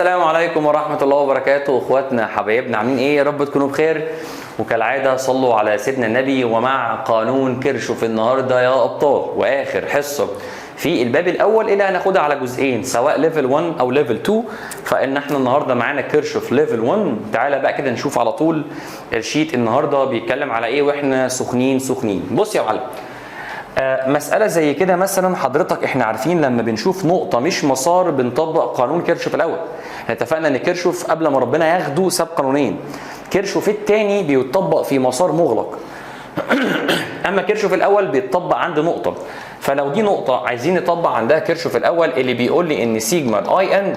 السلام عليكم ورحمة الله وبركاته. اخواتنا حبايبنا عاملين ايه؟ يا رب تكونوا بخير، وكالعادة صلوا على سيدنا النبي. ومع قانون كيرشوف النهارده يا ابطال، واخر حصة في الباب الاول اللي هناخدها على جزئين سواء ليفل 1 او ليفل 2. فان احنا النهارده معانا كيرشوف ليفل 1. تعالى بقى كده نشوف على طول الشيت النهارده بيتكلم على ايه واحنا سخنين. بص يا معلم، مسألة زي كده مثلا حضرتك احنا عارفين لما بنشوف نقطة مش مسار بنطبق قانون كيرشوف الأول. اتفقنا ان كيرشوف قبل ما ربنا ياخده ساب قانونين. كيرشوف الثاني بيطبق في مسار مغلق. اما كيرشوف الأول بيتطبق عند نقطة. فلو دي نقطة عايزين نطبق عندها كيرشوف الأول اللي بيقول لي ان سيجما الاي ان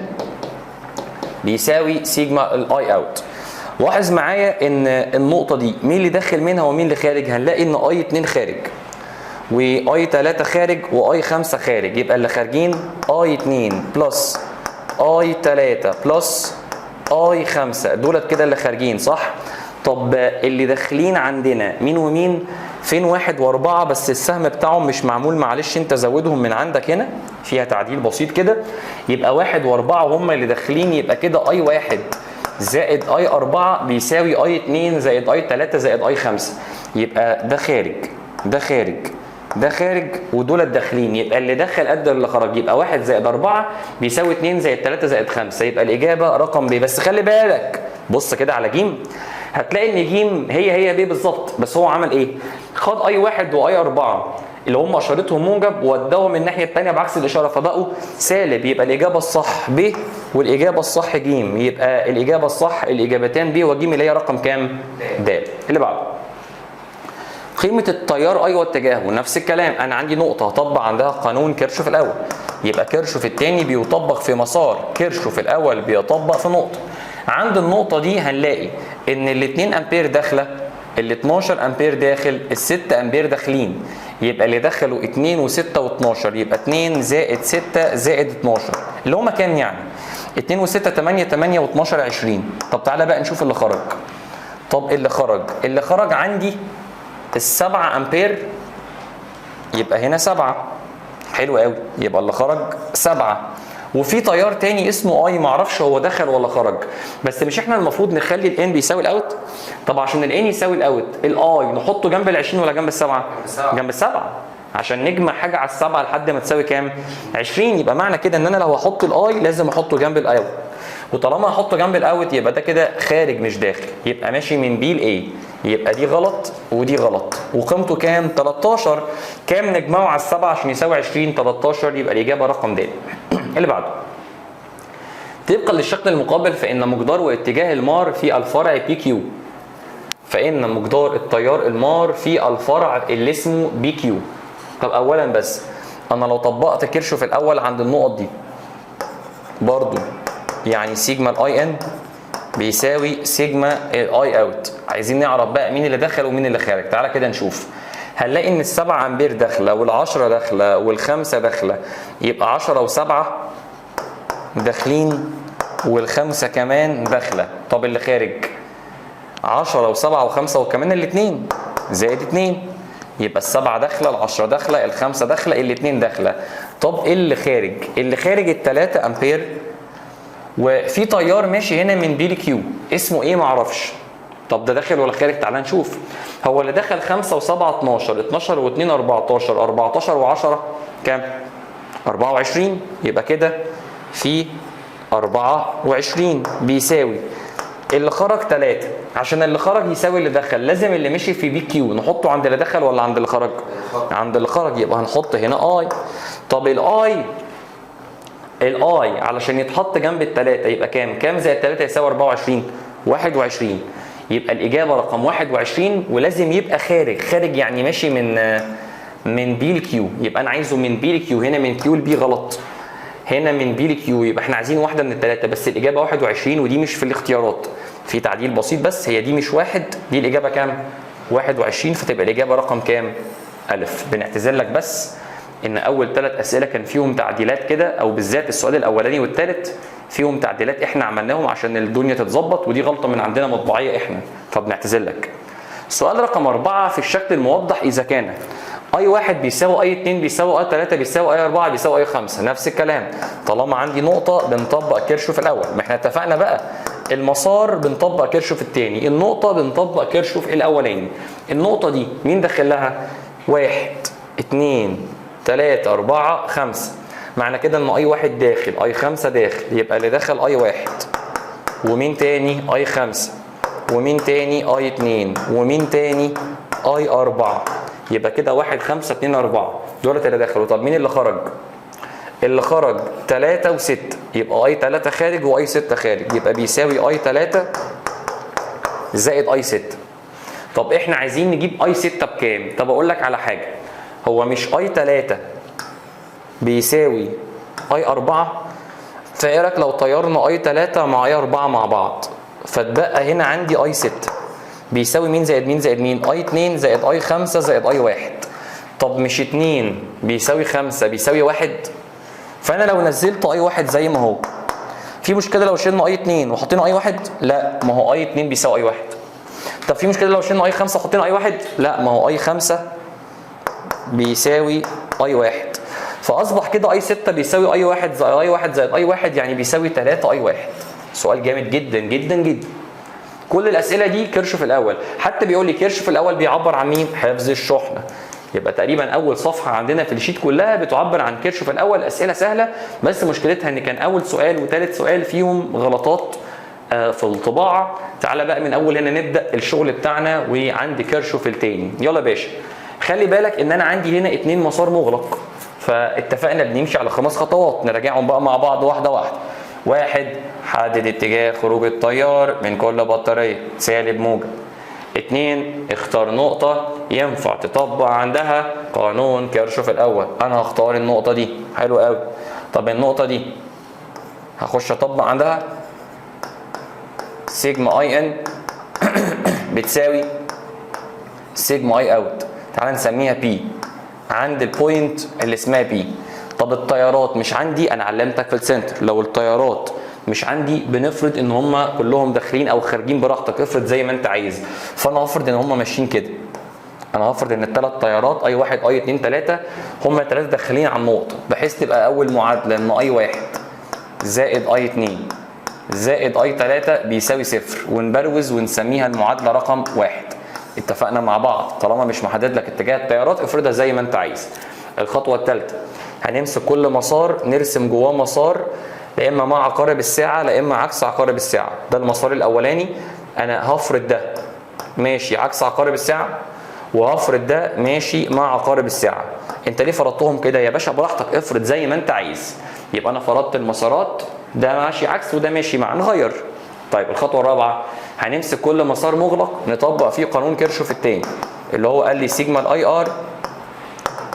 بيساوي سيجما الاي اوت. لاحظ معايا ان النقطة دي مين اللي داخل منها ومين اللي خارج؟ هنلاقي ان اي 2 خارج واي 3 خارج واي 5 خارج. يبقى اللي خارجين اي 2 بلس اي 3 بلس اي 5 دولت كده اللي خارجين، صح؟ طب اللي داخلين عندنا مين ومين؟ فين 1 و4 بس السهم بتاعهم مش معمول، معلش انت زودهم من عندك هنا فيها تعديل بسيط كده. يبقى 1 و4 هم اللي داخلين. يبقى كده اي 1 زائد اي 4 بيساوي اي 2 زائد اي 3 زائد اي 5. يبقى ده خارج ده خارج ده خارج ودول داخلين. يبقى اللي دخل قد اللي خرج. يبقى 1 زائد 4 بيساوي 2 زائد 3 زائد 5. يبقى الإجابة رقم ب. بس خلي بالك، بص كده على ج، هتلاقي ان ج هي ب بالظبط. بس هو عمل ايه؟ خد اي 1 واي 4 اللي هم اشارتهم موجب ووداهم الناحيه الثانيه بعكس الاشاره فبقوا سالب. يبقى الاجابه الصح ب والاجابه الصح ج. يبقى الاجابه الصح الاجابتين ب وج اللي هي رقم كام؟ د. اللي بعده قيمة التيار أي واتجاهه نفس الكلام. أنا عندي نقطة هطبق عندها قانون كيرشوف الأول. يبقى كيرشوف الثاني بيطبق في مسار، كيرشوف الأول بيطبق في نقطة. عند النقطة دي هنلاقي إن ال 2 أمبير داخلة، ال 12 أمبير داخل، ال 6 أمبير داخلين. يبقى اللي دخلوا 2 و6 و12. يبقى 2 زائد 6 زائد 12 اللي هما كام يعني؟ 2 و6 8 8 و12 20. طب تعالى بقى نشوف اللي خرج. طب اللي خرج عندي السبعة أمبير. يبقى هنا 7. حلو قوي. يبقى اللي خرج 7. وفي تيار تاني اسمه اي معرفش هو دخل ولا خرج. بس مش احنا المفروض نخلي الان بيساوي الاوت؟ طب عشان الان يساوي الاوت الاي نحطه جنب ال20 ولا جنب ال7؟ جنب ال7 عشان نجمع حاجه على ال7 لحد ما تساوي كام؟ 20. يبقى معنى كده ان انا لو هحط الاي لازم احطه جنب الاوت. وطالما هحطه جنب الاوت يبقى ده كده خارج مش داخل. يبقى ماشي من بي لاي. يبقى دي غلط ودي غلط. وقيمته كام؟ 13. كام نجمعه على ال7 عشان يساوي 20؟ 13. يبقى الاجابه رقم د. اللي بعده طبقا للشكل المقابل فان مقدار واتجاه المار في الفرع بي كيو. فان مقدار التيار المار في الفرع اللي اسمه بي كيو. طب اولا بس انا لو طبقت كيرشوف الاول عند النقط دي برضو يعني سيجما الاي ان بيساوي سيجما الاي اوت. عايزين نعرف بقى مين اللي دخل ومين اللي خارج. تعالى كده نشوف. هنلاقي ان ال7 امبير داخله وال10 داخله وال5 داخله. يبقى 10 و7 داخلين وال5 كمان داخله. طب اللي خارج 10 و7 و5 وكمان الاثنين زائد 2. يبقى ال7 داخله، ال10 داخله، ال5 داخله، الاثنين داخله. طب ايه اللي خارج؟ اللي خارج ال3 امبير وفي تيار ماشي هنا من بي لكيو اسمه ايه معرفش. طب ده داخل ولا خارج؟ تعالى نشوف. هو اللي دخل 5 و7 12، 12 و2 14، 14 و10 كام؟ 24. يبقى كده في 24 بيساوي اللي خرج 3. عشان اللي خرج يساوي اللي دخل لازم اللي مشي في بي كيو نحطه عند اللي دخل ولا عند اللي خرج؟ عند اللي خرج. يبقى هنحط هنا اي. طب الاي علشان يتحط جنب الثلاثة يبقى كام؟ كام زائد 3 يساوي 24؟ 21. يبقى الإجابة رقم 21 ولازم يبقى خارج يعني ماشي من بي لكيو. يبقى أنا عايزه من بي لكيو. هنا من كيو لبي غلط. هنا من بي لكيو. يبقى احنا عايزين واحدة من الثلاثة بس الإجابة 21 ودي مش في الاختيارات. في تعديل بسيط بس هي دي مش 1. دي الإجابة كام؟ 21. فتبقى الإجابة رقم كام؟ ألف. بنعتذر لك بس ان اول 3 اسئله كان فيهم تعديلات كده، او بالذات السؤال الاولاني والثالث فيهم تعديلات احنا عملناهم عشان الدنيا تتظبط، ودي غلطه من عندنا مطبعيه احنا، فبنعتذر لك. السؤال رقم 4 في الشكل الموضح اذا كان اي 1 بيساوي اي 2 بيساوي اي 3 بيساوي اي 4 بيساوي اي 5 نفس الكلام. طالما عندي نقطه بنطبق كيرشوف الاول، ما احنا اتفقنا بقى المسار بنطبق كيرشوف الثاني، النقطه بنطبق كيرشوف الاولاني. النقطه دي مين داخل لها؟ 1 2 3 4 5. معنى كده ان اي 1 داخل، اي 5 داخل، يبقى اللي دخل اي 1 ومين تاني؟ اي 5 ومين تاني؟ اي 2 ومين تاني؟ اي 4. يبقى كده 1 5 2 4 دولت اللي دخلوا. طب مين اللي خرج؟ اللي خرج 3 و6، يبقى اي 3 خارج واي 6 خارج، يبقى بيساوي اي 3 زائد اي 6. طب احنا عايزين نجيب اي 6 بكام؟ طب اقول لك على حاجه، هو مش اي 3 بيساوي اي 4؟ فايه رايك لو طيرنا اي 3 مع اي 4 مع بعض، فتبقى هنا عندي اي 6 بيساوي مين زائد مين زائد مين؟ اي 2 زائد اي 5 زائد اي 1. طب مش 2 بيساوي 5 بيساوي 1؟ فانا لو نزلت اي 1 زي ما هو، في مشكله لو شلنا اي 2 وحطينا اي 1؟ لا، ما هو اي 2 بيساوي اي 1. طب في مشكله لو شلنا اي 5 وحطينا اي 1؟ لا، ما هو اي 5 بيساوي اي 1. فاصبح كده اي 6 بيساوي اي 1 زائد اي 1 زائد اي 1، يعني بيساوي 3 اي 1. سؤال جامد جدا جدا جدا. كل الاسئله دي كيرشوف الاول، حتى بيقول لي كيرشوف الاول بيعبر عن مين؟ حفظ الشحنه. يبقى تقريبا اول صفحه عندنا في الشيت كلها بتعبر عن كيرشوف الاول. اسئله سهله، بس مشكلتها ان كان اول سؤال وثالث سؤال فيهم غلطات في الطباعه. تعالى بقى من اول هنا نبدا الشغل بتاعنا، وعندي كيرشوف التاني. يلا يا باشا، خلي بالك ان انا عندي هنا 2 مسار مغلق، فاتفقنا بنمشي على 5 خطوات نراجعهم بقى مع بعض واحده واحده. 1 حدد اتجاه خروج التيار من كل بطاريه سالب موجب. 2 اختار نقطه ينفع تطبق عندها قانون كيرشوف الاول. انا هختار النقطه دي. حلو قوي. طب النقطه دي هخش اطبق عندها سيجما اي ان بتساوي سيجما اي اوت. تعال نسميها بي عند البوينت اللي اسمها بي. طب التيارات مش عندي، انا علمتك في السنتر لو التيارات مش عندي بنفرض ان هم كلهم داخلين او خارجين براحتك، افرض زي ما انت عايز. فانا هفرض ان هم ماشيين كده، انا هفرض ان الثلاث تيارات اي 1 اي 2 3 هم الثلاثه داخلين على النقطه، بحيث تبقى اول معادله ان اي 1 زائد اي 2 زائد اي 3 بيساوي 0، ونبروز ونسميها المعادله رقم 1. اتفقنا مع بعض؟ طالما مش محدد لك اتجاه التيارات افرضها زي ما انت عايز. الخطوه الثالثه هنمسك كل مسار نرسم جواه مسار، لا اما مع عقارب الساعه لا اما عكس عقارب الساعه. ده المسار الاولاني، انا هفرض ده ماشي عكس عقارب الساعه، وهفرض ده ماشي مع عقارب الساعه. انت ليه فرضتهم كده يا باشا؟ براحتك، افرض زي ما انت عايز. يبقى انا فرضت المسارات، ده ماشي عكس وده ماشي مع، نغير. طيب الخطوه الرابعه هنمسك كل مسار مغلق نطبق فيه قانون كيرشوف التاني، اللي هو قال لي سيجما الاي ار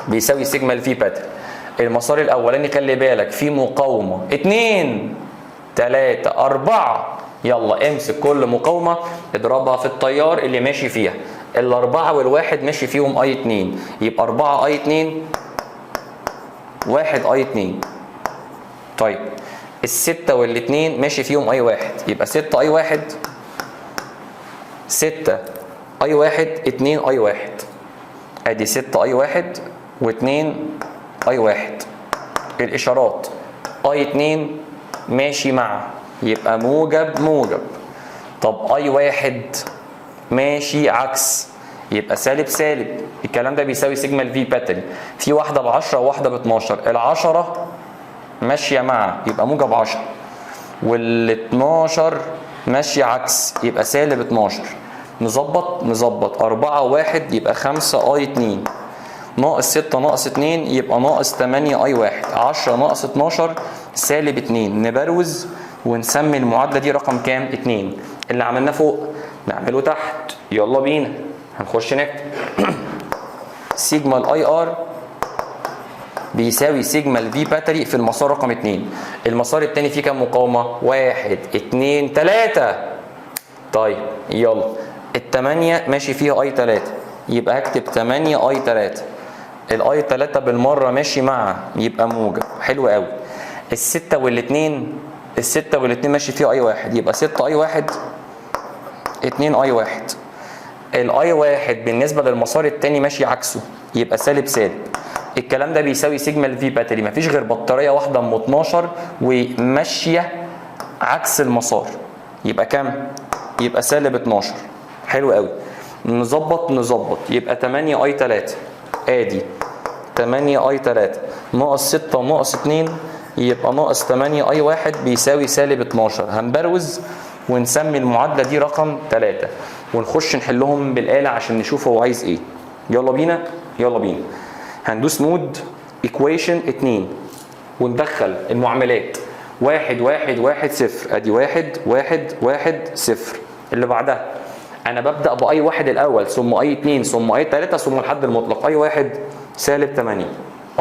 بيساوي سيجما الفي باترن. المسار الاولاني خلي بالك فيه مقاومه 2 3 4. يلا امسك كل مقاومه اضربها في التيار اللي ماشي فيها. الاربعه والواحد ماشي فيهم اي 2، يبقى 4 اي 2 1 اي 2. طيب الستة والاثنين ماشي فيهم اي 1، يبقى 6 اي 1 6 اي 1 2 اي 1. ادي 6 اي 1 و2 اي 1. الاشارات اي 2 ماشي مع، يبقى موجب موجب. طب اي 1 ماشي عكس، يبقى سالب سالب. الكلام ده بيساوي سيجما الفي باترن. في واحده ب10 وواحده ب12. ال10 ماشيه مع يبقى موجب 10، وال12 ماشيه عكس يبقى سالب 12. نظبط 4 و1 يبقى 5 اي 2 ناقص 6 ناقص 2 يبقى ناقص 8 اي 1. 10 ناقص 12 سالب 2. نبروز ونسمي المعادله دي رقم كام؟ 2. اللي عملناه فوق نعمله تحت. يلا بينا هنخش نكتب سيجما الاي ار بيساوي سيجما الفي باتري في المسار رقم 2. المسار الثاني فيه كام مقاومه؟ 1 2 3. طيب يلا الثمانية ماشي فيها اي 3، يبقى هكتب 8 اي 3. الاي 3 بالمره ماشي مع يبقى موجب. حلو قوي. الستة والاثنين ماشي فيها اي 1، يبقى 6 اي 1 2 اي 1. الاي واحد بالنسبه للمسار الثاني ماشي عكسه، يبقى سالب سالب. الكلام ده بيساوي سيجما الفي باتري، مفيش غير بطاريه واحده ام 12 وماشيه عكس المسار، يبقى كام؟ يبقى سالب 12. حلو قوي. نظبط يبقى 8 اي 3 ادي 8 اي 3 ناقص 6 ناقص 2 يبقى ناقص 8 اي 1 بيساوي سالب 12. هنبروز ونسمي المعادله دي رقم 3 ونخش نحلهم بالاله عشان نشوف هو عايز ايه. يلا بينا يلا بينا. هندوس مود ايكويشن 2 وندخل المعاملات 1 1 1 0 ادي 1 1 1 0. اللي بعدها انا ببدا باي 1 الاول ثم اي 2 ثم اي 3 ثم الحد المطلق. اي 1 سالب 8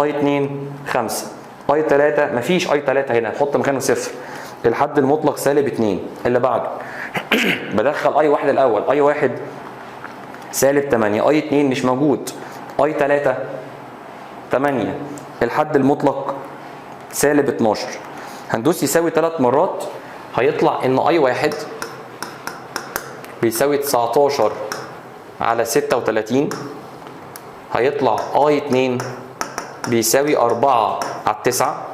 اي 2 5 اي 3 مفيش اي 3 هنا نحط مكانه 0. الحد المطلق سالب 2. اللي بعده بدخل اي 1 الاول اي 1 سالب 8 اي 2 مش موجود اي 3 8 الحد المطلق سالب 12. هندوس يساوي 3 مرات هيطلع ان اي 1 بيساوي 19 على 36. هيطلع اي 2 بيساوي 4 على 9.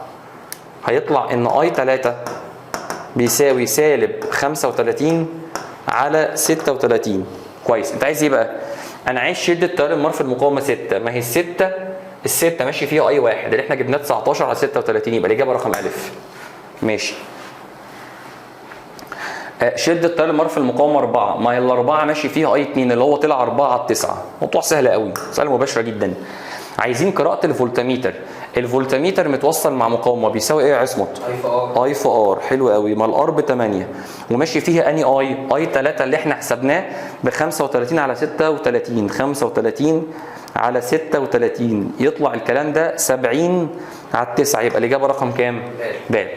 هيطلع ان اي 3 بيساوي سالب 35 على 36. كويس. انت عايز ايه بقى؟ انا عايز شده تيار المار في المقاومه 6. ما هي الستة ماشي فيها اي 1 اللي احنا جبناه 19 على 36 يبقى الاجابه رقم الف. ماشي. شده تيار المار في المقاومه 4. ما هي الاربعه ماشي فيها اي 2 اللي هو طلع 4 على 9. موضوع سهل قوي، مساله مباشره جدا. عايزين قراءه الفولتميتر. الفولتميتر متوصل مع مقاومه بيساوي ايه يا عصمت؟ اي في ار. حلو قوي. ما الار ب 8 وماشي فيها اني اي 3 اللي احنا حسبناه ب 35 على 36. 35 على 36 يطلع الكلام ده 70 على 9. يبقى الاجابه رقم كام؟ د.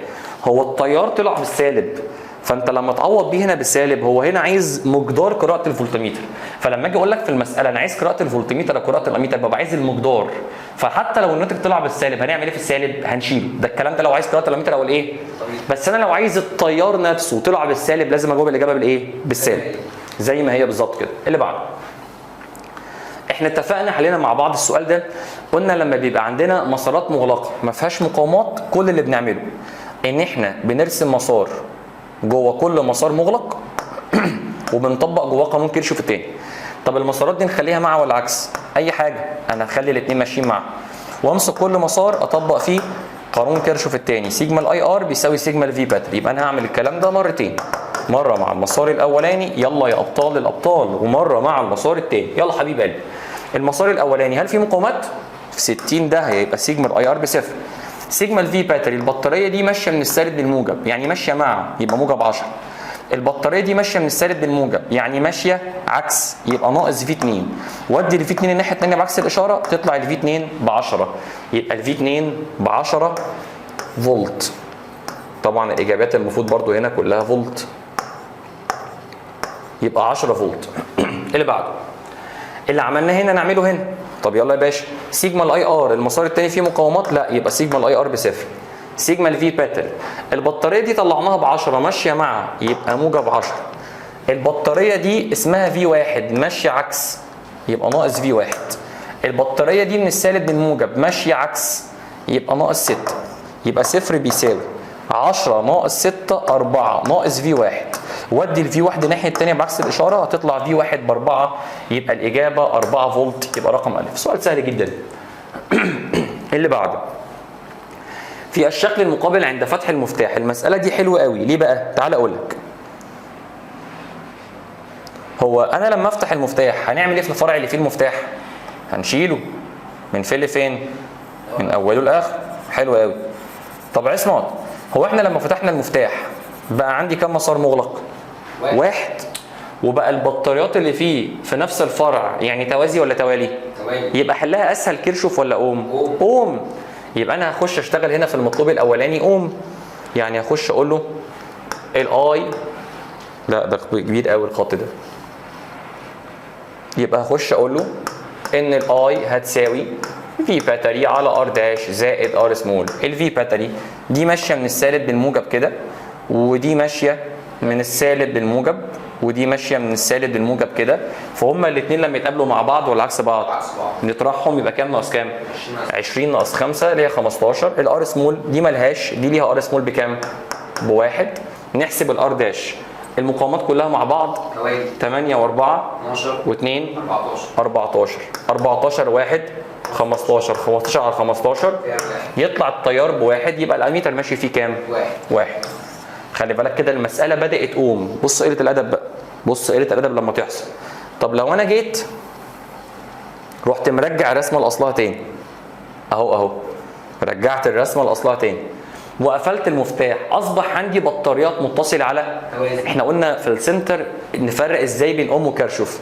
هو التيار طلع بالسالب، فانت لما تعوض بيه هنا بالسالب هو هنا عايز مقدار قراءه الفولتميتر. فلما اجي اقول لك في المساله انا عايز قراءه الفولتميتر او قراءه الاميتر ببقى عايز المقدار. فحتى لو الناتج طلع بالسالب هنعمل ايه في السالب؟ هنشيله. ده الكلام ده لو عايز قراءه الاميتر او الايه؟ بس انا لو عايز التيار نفسه طلع بالسالب لازم اجاوب الاجابه بالايه؟ بالسالب. زي ما هي بالظبط كده. اللي بعده احنا اتفقنا حلينا مع بعض السؤال ده. قلنا لما بيبقى عندنا مسارات مغلقه ما فيهاش مقاومات كل اللي بنعمله ان احنا بنرسم مسار جوه كل مسار مغلق وبنطبق جواه قانون كيرشوف التاني. طب المسارات دي نخليها مع ولا عكس؟ اي حاجه، انا هخلي الاثنين ماشيين مع وامسك كل مسار اطبق فيه قانون كيرشوف التاني. سيجما الاي ار بيساوي سيجما الفي باتري. يبقى انا هعمل الكلام ده مرتين، مره مع المسار الاولاني يلا يا ابطال الابطال ومره مع المسار الثاني. يلا حبيب قلبي. المسار الاولاني هل في مقاومات؟ في 60 ده هيبقى سيجما الاي ار بصفر. سيجما الفي باتري البطاريه دي ماشيه من السالب للموجب يعني ماشيه مع يبقى موجب 10. البطاريه دي ماشيه من السالب للموجب يعني ماشيه عكس يبقى ناقص في 2. ودي الفي 2 الناحيه الثانيه بعكس الاشاره تطلع الفي 2 ب 10. يبقى الفي 2 ب 10 فولت. طبعا الاجابات المفروض برضو هنا كلها فولت. يبقى 10 فولت. اللي بعده اللي عملناه هنا نعمله هنا. طب يلا يا باشا. سيجما الاي ار المسار الثاني فيه مقاومات؟ لا يبقى سيجما الاي ار بصفر. سيجما الفي باتري البطاريه دي طلعناها ب 10 ماشيه مع يبقى موجب 10. البطاريه دي اسمها في 1 ماشيه عكس يبقى ناقص في 1. البطاريه دي من السالب للموجب ماشيه عكس يبقى ناقص 6. يبقى صفر بيساوي 10 ناقص 6 4 ناقص في 1. ودي الفي 1 الناحيه الثانيه بعكس الاشاره هتطلع في 1 ب 4. يبقى الاجابه 4 فولت. يبقى رقم الف. سؤال سهل جدا. اللي بعده في الشكل المقابل عند فتح المفتاح. المساله دي حلوه قوي. ليه بقى؟ تعال اقول لك. هو انا لما افتح المفتاح هنعمل ايه في الفرع اللي فيه المفتاح؟ هنشيله من فين لفين؟ من اوله لاخره. حلو قوي. طب عصمت هو احنا لما فتحنا المفتاح بقى عندي كم مسار مغلق؟ واحد. وبقى البطاريات اللي فيه في نفس الفرع يعني توازي ولا توالي؟ توالي. يبقى حلها اسهل كيرشوف ولا اوم؟ اوم. يبقى انا هخش اشتغل هنا في المطلوب الاولاني اوم. يعني هخش اقول له الاي لا ده كبير قوي الخط ده. يبقى هخش اقول له ان الاي هتساوي في باتري على ار داش زائد ار سمول. الفي باتري دي ماشيه من السالب للموجب كده ودي ماشيه من السالب للموجب ودي ماشيه من السالب للموجب كده، فهم الاثنين لما يتقابلوا مع بعض ولا عكس بعض؟ نطرحهم يبقى كام ناقص كام؟ 20 ناقص 5 اللي هي 15. الار سمول دي مالهاش، دي ليها ار سمول بكام؟ بواحد. نحسب الار داش. المقاومات كلها مع بعض 8 و4 و2 14. 14 1 15. 15 على 15 يطلع التيار بواحد، يبقى الاميتر ماشي فيه كام؟ واحد. خلي بالك كده المساله بدات تقوم. بص قله الادب بقى، بص قله الادب لما تحصل. طب لو انا جيت رحت مرجع الرسمه لاصلها تاني، اهو رجعت الرسمه لاصلها تاني وقفلت المفتاح، اصبح عندي بطاريات متصله على توازي. احنا قلنا في السنتر نفرق ازاي بين اوم وكيرشوف.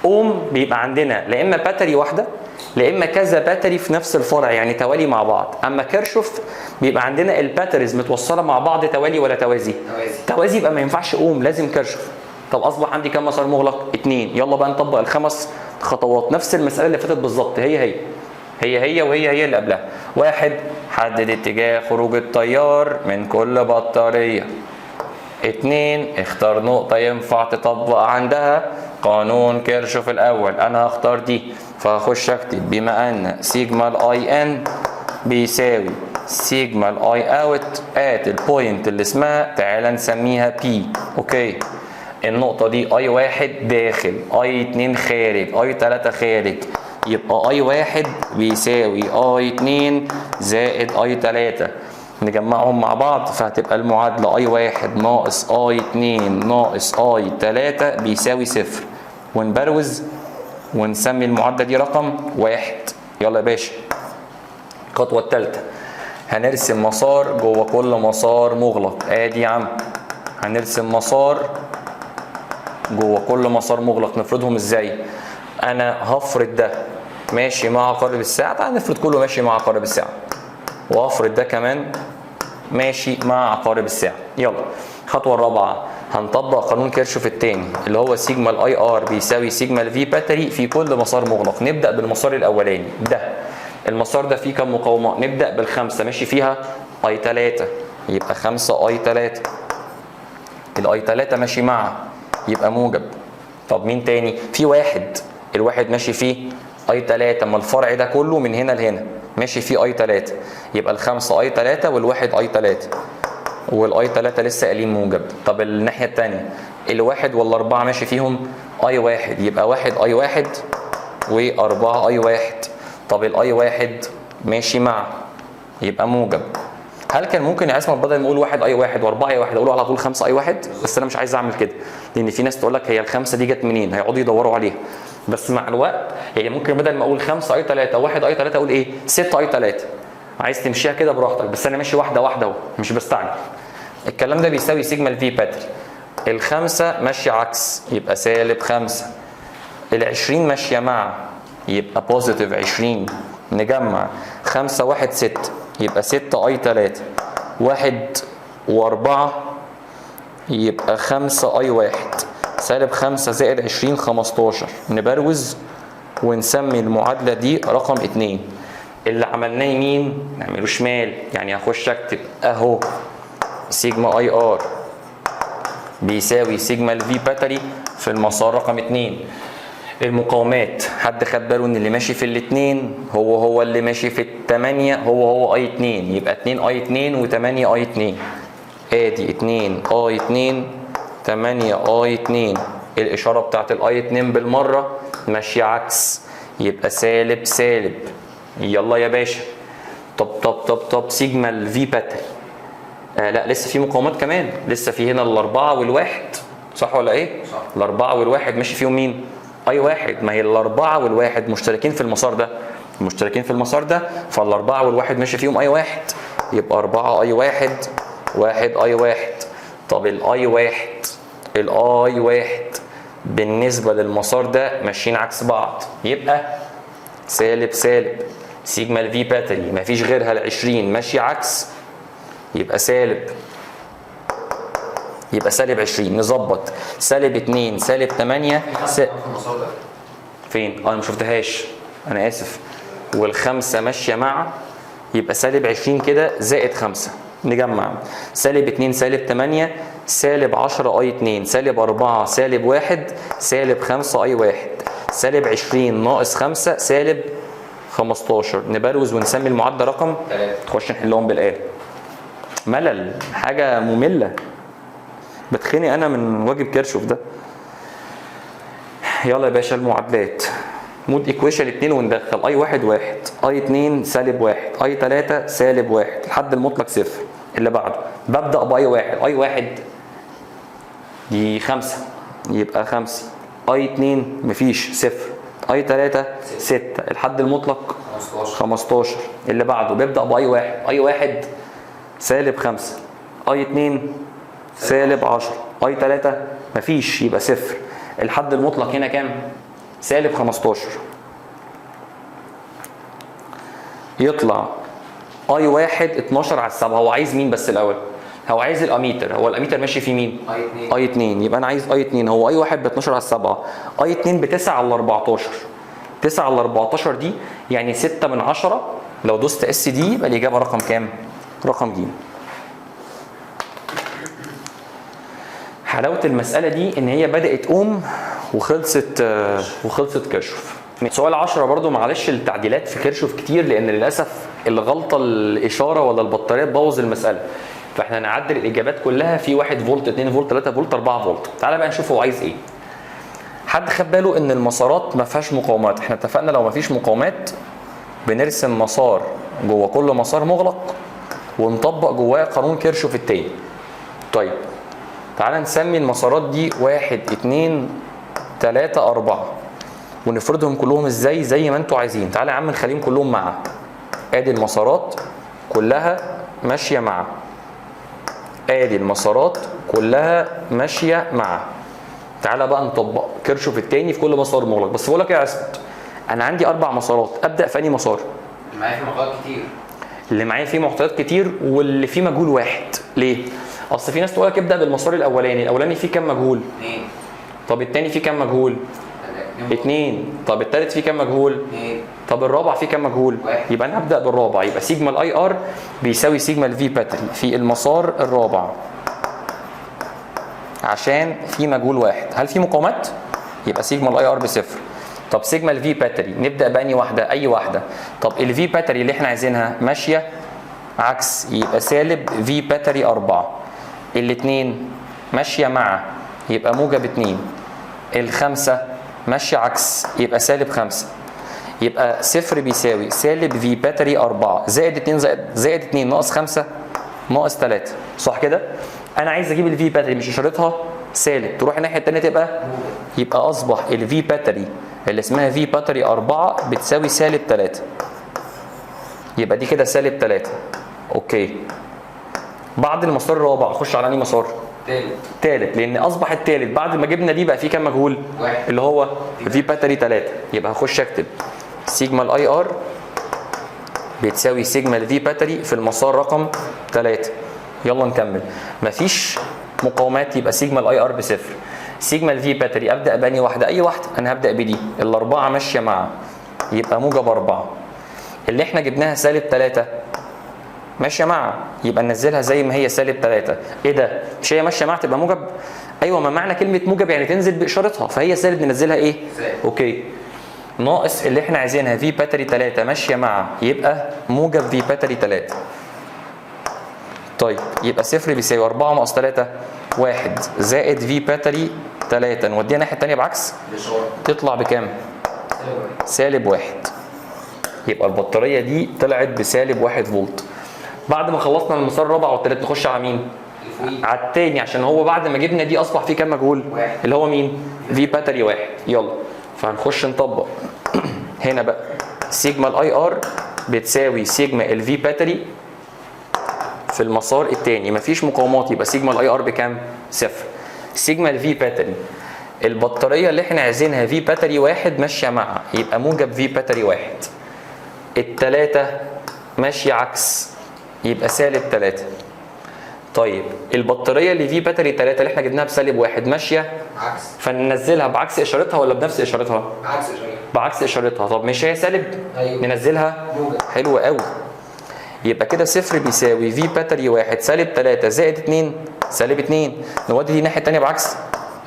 اوم بيبقى عندنا لا اما باتري واحده لا اما كذا باتري في نفس الفرع يعني توالي مع بعض. اما كيرشوف بيبقى عندنا الباتريز متوصله مع بعض توالي ولا توازي؟ توازي. يبقى ما ينفعش اوم، لازم كيرشوف. طب اصبح عندي كام مسار مغلق؟ 2. يلا بقى نطبق الخمس خطوات، نفس المساله اللي فاتت بالظبط، هي وهي اللي قبلها. 1. حدد اتجاه خروج التيار من كل بطاريه. 2. اختار نقطه ينفع تطبق عندها قانون كيرشوف الاول. انا هختار دي، فهخش اكتب بما ان سيجما الاي ان بيساوي سيجما الاي اوت ات البوينت اللي اسمها، تعالى نسميها بي. اوكي، النقطه دي اي 1 داخل، اي 2 خارج، اي 3 خارج، يبقى اي 1 بيساوي اي 2 زائد اي 3. نجمعهم مع بعض فهتبقى المعادله اي 1 ناقص اي 2 ناقص اي 3 بيساوي 0. ونبروز ونسمي المعادله دي رقم 1. يلا يا باشا. الخطوه الثالثه، هنرسم مسار جوه كل مسار مغلق. ادي يا عم هنرسم مسار جوه كل مسار مغلق. نفرضهم ازاي؟ انا هفرض ده ماشي مع عقارب الساعه، تعال نفرض كله ماشي مع عقارب الساعه، وهفرض ده كمان ماشي مع عقارب الساعه. يلا الخطوه الرابعه، هنطبق قانون كيرشوف الثاني اللي هو سيجما الاي ار بيساوي سيجما الفي باتري في كل مسار مغلق. نبدا بالمسار الاولاني ده. المسار ده فيه كم مقاومه؟ نبدا بالخمسه، ماشي فيها اي 3، يبقى 5 اي 3. الاي 3 ماشي مع، يبقى موجب. طب مين تاني؟ في واحد، الواحد ماشي فيه اي 3، اما الفرع ده كله من هنا لهنا ماشي فيه اي 3، يبقى الخمسه اي 3 والواحد اي 3، والاي 3 لسه قايلين موجب. طب الناحيه الثانيه الواحد والاربعه ماشي فيهم اي 1، يبقى واحد اي 1 واربعه اي 1. طب الاي 1 ماشي مع، يبقى موجب. هل كان ممكن يا عصمت بدل ما اقول واحد اي 1 واربعه اي 1 اقول على طول 5 اي 1؟ بس انا مش عايز اعمل كده، لان في ناس تقول لك هي الخمسه دي جت منين؟ هيقعدوا يدوروا عليها. بس مع الوقت يعني ممكن بدل ما اقول 5 اي 3 1 اي 3 اقول ايه؟ 6 اي 3. عايز تمشيها كده براحتك، بس انا ماشي واحده واحده اهو، مش بستعجل. الكلام ده بيساوي سيجما الفي باتري. الخمسه ماشيه عكس، يبقى سالب 5. ال20 ماشيه مع، يبقى بوزيتيف 20. نجمع 5 1 6، يبقى 6 اي 3. 1 و4 يبقى 5 اي 1. سالب 5 زائد 20 15. نبروز ونسمي المعادله دي رقم 2. اللي عملناه يمين نعمله شمال، يعني هخش اكتب اهو سيجما اي ار بيساوي سيجما الفي باتري في المسار رقم 2. المقاومات، حد خد باله ان اللي ماشي في الاثنين هو اللي ماشي في الثمانية، هو اي 2، يبقى 2 اي 2 و8 اي 2. ادي 2 اي 2 8 اي 2. الاشاره بتاعت الاي 2 بالمره ماشيه عكس، يبقى سالب سالب. يلا يا باشا. طب سيجما الفي باتري. لا لسه في مقاومات كمان، لسه في هنا الاربعه والواحد، صح ولا ايه؟ صح. الاربعه والواحد ماشي فيهم مين؟ اي 1. ما هي الاربعه والواحد مشتركين في المسار ده، مشتركين في المسار ده، فالاربعه والواحد ماشي فيهم اي 1، يبقى 4 اي 1 1 اي 1. طب الاي 1 بالنسبه للمسار ده ماشيين عكس بعض، يبقى سالب سالب. سيجما الفي باتري مفيش غيرها ال20 ماشيه عكس، يبقى سالب، يبقى سالب 20. نظبط سالب 2 سالب 8 فين؟ انا ما شفتهاش، انا اسف. والخمسه ماشيه مع، يبقى سالب 20 كده زائد 5. نجمع سالب 2 سالب 8 سالب 10 اي 2 سالب 4 سالب 1 سالب 5 اي 1 سالب 20 ناقص 5 سالب 15. نبروز ونسمي المعادله رقم 3. نخش نحلهم بالاله. ملل، حاجه ممله، بتخني انا من واجب كيرشوف ده. يلا يا باشا المعادلات. مود ايكويشن 2 وندخل اي 1 1 اي 2 سالب 1 اي 3 سالب 1 الحد المطلق صفر. اللي بعده ببدا باي 1 اي 1 دي 5 يبقى 5 اي 2 مفيش صفر اي 3 6 الحد المطلق 15. اللي بعده بيبدا باي 1 اي 1 سالب 5 اي 2 سالب 10 اي 3 مفيش يبقى صفر الحد المطلق هنا كام؟ سالب 15. يطلع اي 1 12 على 7. هو عايز مين بس الاول؟ هو عايز الاميتر. هو الاميتر ماشي فيه مين؟ اي 2. يبقى انا عايز اي 2. هو اي 1 ب 12 على 7 اي 2 ب 9 على 14. 9 على 14 دي يعني 6 من 10. لو دوست اس دي يبقى الاجابه رقم كام؟ رقم ج. حلاوه المساله دي ان هي بدات وخلصت كيرشوف. سؤال 10 برضو معلش التعديلات في كيرشوف كتير لان للاسف الغلطه الاشاره ولا البطاريه تبوظ المساله. فاحنا هنعدل الاجابات كلها في 1 فولت 2 فولت 3 فولت 4 فولت. تعالى بقى نشوف هو عايز ايه. حد خد باله ان المسارات ما فيهاش مقاومات؟ احنا اتفقنا لو ما فيش مقاومات بنرسم مسار جوه كل مسار مغلق ونطبق جواه قانون كيرشوف التاني. طيب تعالى نسمي المسارات دي 1 2 3 4 ونفرضهم كلهم ازاي؟ زي ما انتوا عايزين. تعالى يا عم نخليهم كلهم مع. ادي المسارات كلها ماشيه مع. ادي المسارات كلها ماشيه مع. تعالى بقى نطبق كيرشوف التاني في كل مسار مغلق. بس بقول لك ايه يا عصمت، انا عندي 4 مسارات، ابدا في انهي مسار؟ اللي معايا فيه معطيات كتير. اللي معايا فيه معطيات كتير واللي فيه مجهول واحد. ليه؟ اصل في ناس تقول لك ابدا بالمسار الاولاني فيه كام مجهول؟ 2. طب الثاني فيه كام مجهول؟ 2. طب الثالث فيه كام مجهول؟ 2. طب الرابع فيه كام مجهول؟ 1. يبقى انا هبدا بالرابع. يبقى سيجما الاي ار بيساوي سيجما الفي باتري في المسار الرابع عشان في مجهول واحد. هل في مقاومات؟ يبقى سيجما الاي ار بصفر. طب سيجما الفي باتري نبدا بأني واحده؟ اي واحده. طب الفي باتري اللي احنا عايزينها ماشيه عكس يبقى سالب في باتري 4. الاثنين ماشيه مع يبقى موجب 2. الخمسه ماشيه عكس يبقى سالب 5. يبقى صفر بيساوي سالب في باتري 4 زائد 2 زائد 2 ناقص 5 ناقص 3. صح كده؟ انا عايز اجيب الفي باتري مش اشارتها سالب تروح الناحيه الثانيه تبقى يبقى اصبح الفي باتري اللي اسمها في باتري 4 بتساوي سالب 3. يبقى دي كده سالب 3. اوكي. بعد المسار الرابع اخش على انهي مسار؟ تالت. لان اصبح التالت بعد ما جبنا دي بقى فيه كام مجهول؟ 1 اللي هو في باتري 3. يبقى هخش اكتب سيجما الاي ار بتساوي سيجما الفي باتري في المسار رقم 3. يلا نكمل. مفيش مقاومات يبقى سيجما الاي ار بصفر. سيجما الفي باتري ابدا باني واحده؟ اي واحده. انا هبدا بدي. الاربعه ماشيه مع يبقى موجب 4. اللي احنا جبناها سالب 3 ماشيه مع يبقى ننزلها زي ما هي سالب 3. ايه ده؟ مش هي ماشيه مع تبقى موجب؟ ايوه، ما معنى كلمه موجب يعني تنزل باشارتها، فهي سالب ننزلها ايه؟ اوكي. ناقص اللي احنا عايزينها في باتري 3 ماشيه مع يبقى موجب في باتري 3. طيب يبقى صفر بيساوي 4 ناقص 3 1 زائد في باتري 3. نوديها الناحيه الثانيه بعكس تطلع بكام؟ سالب 1. يبقى البطاريه دي طلعت بسالب 1 فولت. بعد ما خلصنا المسار الرابع والثالث نخش على مين؟ على الثاني عشان هو بعد ما جبنا دي اصبح فيه كام مجهول؟ 1. اللي هو مين؟ في باتري 1. يلا فهنخش نطبق هنا بقى. سيجما الاي ار بتساوي سيجما الفي باتري في المسار الثاني. مفيش مقاومات يبقى سيجما الاي ار بكام؟ صفر. سيجما الفي باتري البطاريه اللي احنا عايزينها في باتري 1 ماشيه مع يبقى موجب في باتري 1. الثلاثه ماشيه عكس يبقى سالب 3. طيب البطاريه اللي في باتري 3 اللي احنا جبناها بسالب 1 ماشيه عكس، فننزلها بعكس اشارتها ولا بنفس اشارتها؟ عكس اشارتها. بعكس اشارتها. طب مش هي سالب؟ ايوه ننزلها موجب. حلو قوي. يبقى كده صفر بيساوي في باتري 1 سالب 3 زائد 2 سالب 2. نودي دي الناحيه الثانيه بعكس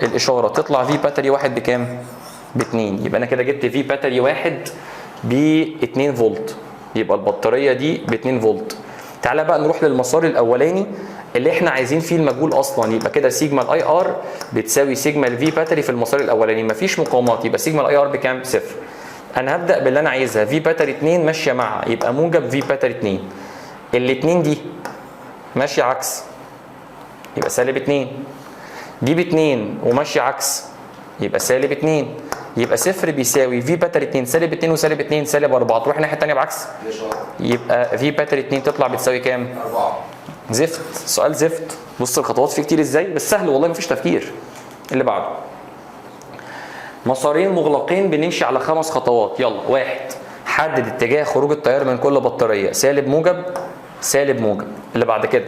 الاشاره، تطلع في باتري 1 بكام؟ ب 2. يبقى انا كده جبت في باتري 1 ب 2 فولت، يبقى البطاريه دي ب 2 فولت. تعالى بقى نروح للمسار الاولاني اللي احنا عايزين فيه المجهول اصلا. يبقى كده سيجما الاي ار بتساوي سيجما الفي باتري في المسار الاولاني، مفيش مقاومات، يبقى سيجما الاي ار بكام؟ صفر. انا هبدا باللي انا عايزها، في باتري 2 ماشيه مع، يبقى موجب في باتري 2. الاثنين دي ماشيه عكس، يبقى سالب 2. دي ب 2 وماشيه عكس، يبقى سالب 2. يبقى صفر بيساوي في باتري 2 سالب 2 وسالب 2 سالب 4. تروح الناحيه الثانيه بعكس، يبقى في باتري 2 تطلع بتساوي كام؟ 4. زفت، سؤال زفت. بص الخطوات فيه كتير ازاي، بس سهل والله مفيش تفكير. اللي بعده مسارين مغلقين بنمشي على 5 خطوات. يلا. 1. حدد اتجاه خروج التيار من كل بطاريه، سالب موجب سالب موجب. اللي بعد كده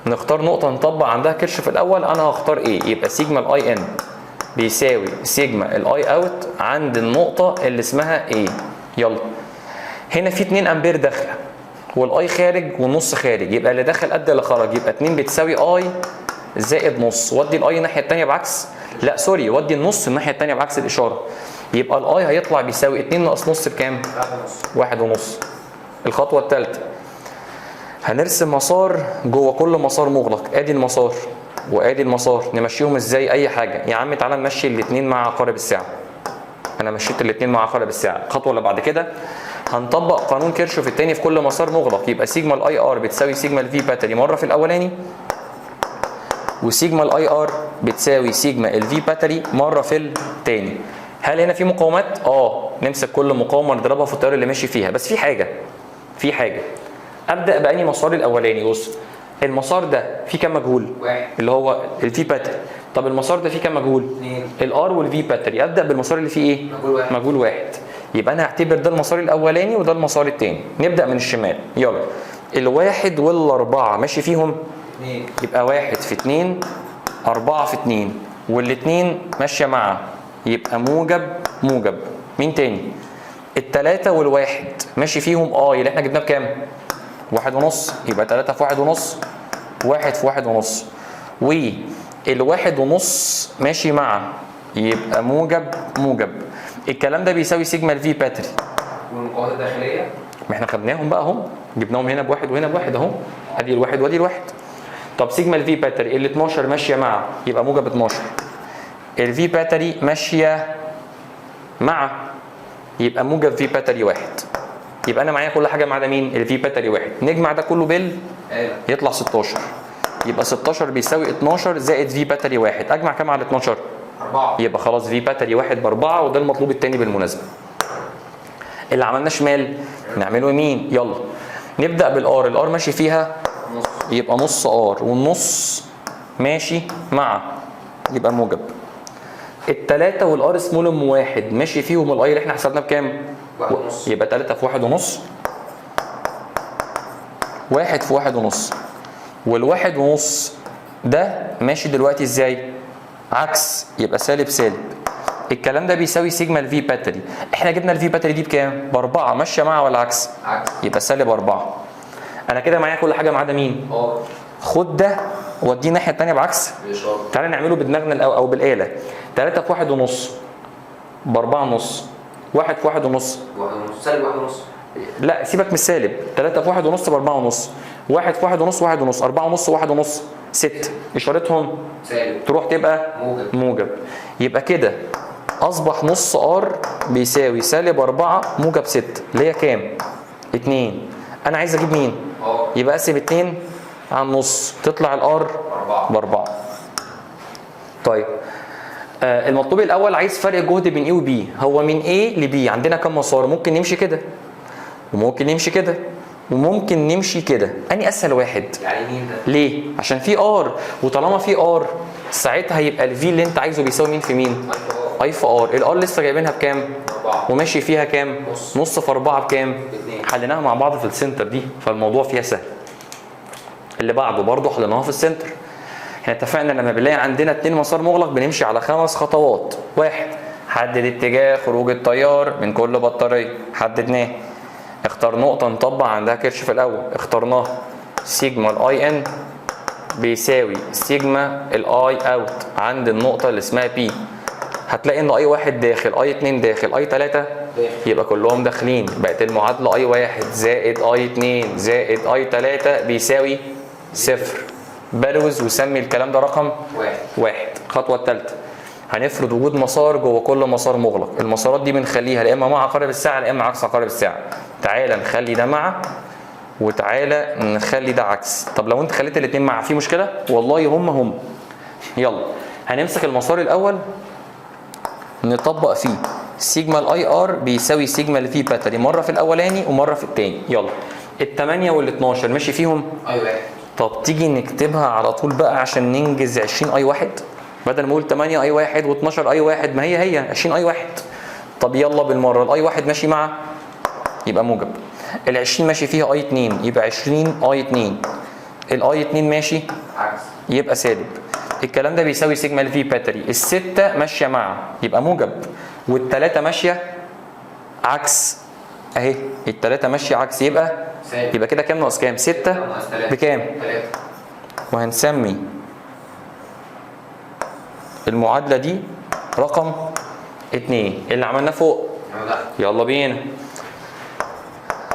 نختار نقطه نطبق عندها كيرش في الاول. انا هختار ايه؟ يبقى سيجما الاي ان بيساوي سيجما الاي اوت عند النقطه اللي اسمها ايه. يلا. هنا في 2 امبير داخله والاي خارج والنص خارج، يبقى اللي دخل قد اللي خرج، يبقى 2 بتساوي اي زائد نص. ودي الاي الناحيه الثانيه بعكس، لا سوري، ودي النص الناحيه الثانيه بعكس الاشاره. يبقى الاي هيطلع بيساوي 2 ناقص نص بكام؟ 1.5. الخطوه الثالثه هنرسم مسار جوه كل مسار مغلق. ادي المسار وادي المسار، نمشيهم ازاي؟ اي حاجه يا عم. تعالى نمشي الاثنين مع عقارب الساعه. انا مشيت الاثنين مع عقارب الساعه. الخطوه اللي بعد كده هنطبق قانون كيرشوف الثاني في كل مسار مغلق. يبقى سيجما الاي ار بتساوي سيجما الفي باتري مره في الاولاني، وسيجما الاي ار بتساوي سيجما الفي باتري مره في الثاني. هل هنا في مقاومات؟ نمسك كل مقاومه نضربها في التيار اللي ماشي فيها. بس في حاجه ابدا باني مسار الاولاني. بص المسار ده فيه كام مجهول؟ 1 اللي هو الفي باتري. طب المسار ده فيه كام مجهول؟ 2 الار والفي باتري. ابدا بالمسار اللي فيه ايه؟ مجهول 1. مجهول 1. يبقى انا هعتبر ده المسار الاولاني وده المسار الثاني. نبدا من الشمال. يلا. الواحد والاربعه ماشي فيهم 2. يبقى 1 في 2 4 في 2، والاثنين ماشيه مع، يبقى موجب موجب. مين تاني؟ الثلاثه والواحد ماشي فيهم اللي احنا جبناه بكام؟ 1.5، يبقى 3 في 1.5 1 في 1.5. والواحد ونص ماشي مع، يبقى موجب موجب. الكلام ده بيساوي سيجما الفي باتري. والمقاومات الداخليه ما احنا خدناهم بقى اهم، جبناهم هنا بواحد وهنا بواحد اهو. ادي الواحد وادي الواحد. طب سيجما الفي باتري ال 12 ماشيه مع، يبقى موجب 12. الفي باتري ماشيه مع، يبقى موجب في باتري 1. يبقى انا معايا كل حاجه ما عدا مين؟ الفي باتري 1. نجمع ده كله يطلع 16. يبقى 16 بيساوي 12 زائد في باتري 1. اجمع كام على 12؟ 4. يبقى خلاص في باتري 1 ب4، وده المطلوب الثاني بالمناسبه. اللي عملناه شمال نعمله يمين. يلا نبدا بالار. الار ماشي فيها نص، يبقى نص ار، والنص ماشي مع، يبقى موجب. الثلاثه والار سمول ام 1 ماشي فيهم الاي اللي احنا حسبناه بكام؟ 1.5. يبقى 3 في 1.5 1 في 1.5. والواحد ونص ده ماشي دلوقتي ازاي؟ عكس، يبقى سالب سالب. الكلام ده بيساوي سيجما الفي باتري. احنا جبنا الفي باتري دي بكام؟ ب4. ماشيه مع ولا عكس؟ عكس. يبقى سالب 4. انا كده معايا كل حاجه ما عدا مين؟ خد ده وديه الناحيه الثانيه بعكس. بالاشاره. تعالى نعمله بدماغنا او بالاله. 3 في 1.5 ب4.5. 1 في 1.5 سالب 1.5. لا سيبك من السالب. 3 في 1.5 ب4.5. 1 في 1.5 1.5. 4.5 1.5 6. اشارتهم سالب، تروح تبقى موجب. يبقى كده اصبح نص ار بيساوي سالب 4 موجب 6 اللي هي كام؟ 2. انا عايز اجيب مين؟ يبقى اقسم 2 على النص تطلع الار ب4. طيب المطلوب الاول عايز فرق الجهد بين ايه وبي. هو من ايه لبي عندنا كم مسار؟ ممكن نمشي كده وممكن نمشي كده وممكن نمشي كده. اني اسهل واحد؟ يعني مين ده؟ ليه؟ عشان في ار، وطالما في ار ساعتها هيبقى الفي اللي انت عايزه بيساوي مين في مين؟ اي في ار. الار لسه جايبينها بكام؟ 4. وماشي فيها كام؟ نص في 4 بكام؟ 2. حليناها مع بعض في السنتر دي، فالموضوع فيها سهل. اللي بعده برضه حليناها في السنتر. احنا اتفقنا لما بنلاقي عندنا 2 مسار مغلق بنمشي على 5 خطوات. 1. حدد اتجاه خروج التيار من كل بطاريه، حددناه. اختار نقطة نطبق عندها كيرشوف الأول، اخترناها سيجما الاي ان بيساوي سيجما الاي اوت عند النقطة اللي اسمها بي. هتلاقي ان اي واحد داخل، اي 2 داخل، اي 3 يبقى كلهم داخلين. بقت المعادلة اي واحد زائد اي 2 زائد اي 3 بيساوي 0. بلوز وسمي الكلام ده رقم واحد. الخطوة الثالثة هنفرض وجود مسار جوه كل مسار مغلق. المسارات دي بنخليها لا اما مع عقارب الساعة لا اما عكس عقارب الساعة. تعالى نخلي ده مع وتعالى نخلي ده عكس. طب لو انت خليت الاثنين مع في مشكلة؟ والله هم. يلا هنمسك المسار الاول نطبق فيه سيجما الاي ار بيساوي سيجما اللي فيه باتري مرة في الاولاني ومرة في الثاني. يلا ال8 وال12 ماشي فيهم اي واحد. طب تيجي نكتبها على طول بقى عشان ننجز 20 اي واحد، بدل ما اقول 8 اي واحد و12 اي واحد، ما هي 20 اي واحد. طب يلا بالمره، الاي واحد ماشي مع يبقى موجب، ال20 ماشي فيها اي 2 يبقى 20 اي 2، الاي 2 ماشي عكس يبقى سالب. الكلام ده بيساوي سيجما الفي باتري. الستة ماشيه مع يبقى موجب، والثلاثه ماشيه عكس اهي، الثلاثه ماشيه عكس يبقى سالب. يبقى كده كام ناقص كام؟ 6 ناقص 3 بكام؟ 3. وهنسمي المعادلة دي رقم 2 اللي عملناه فوق. يلا بينا.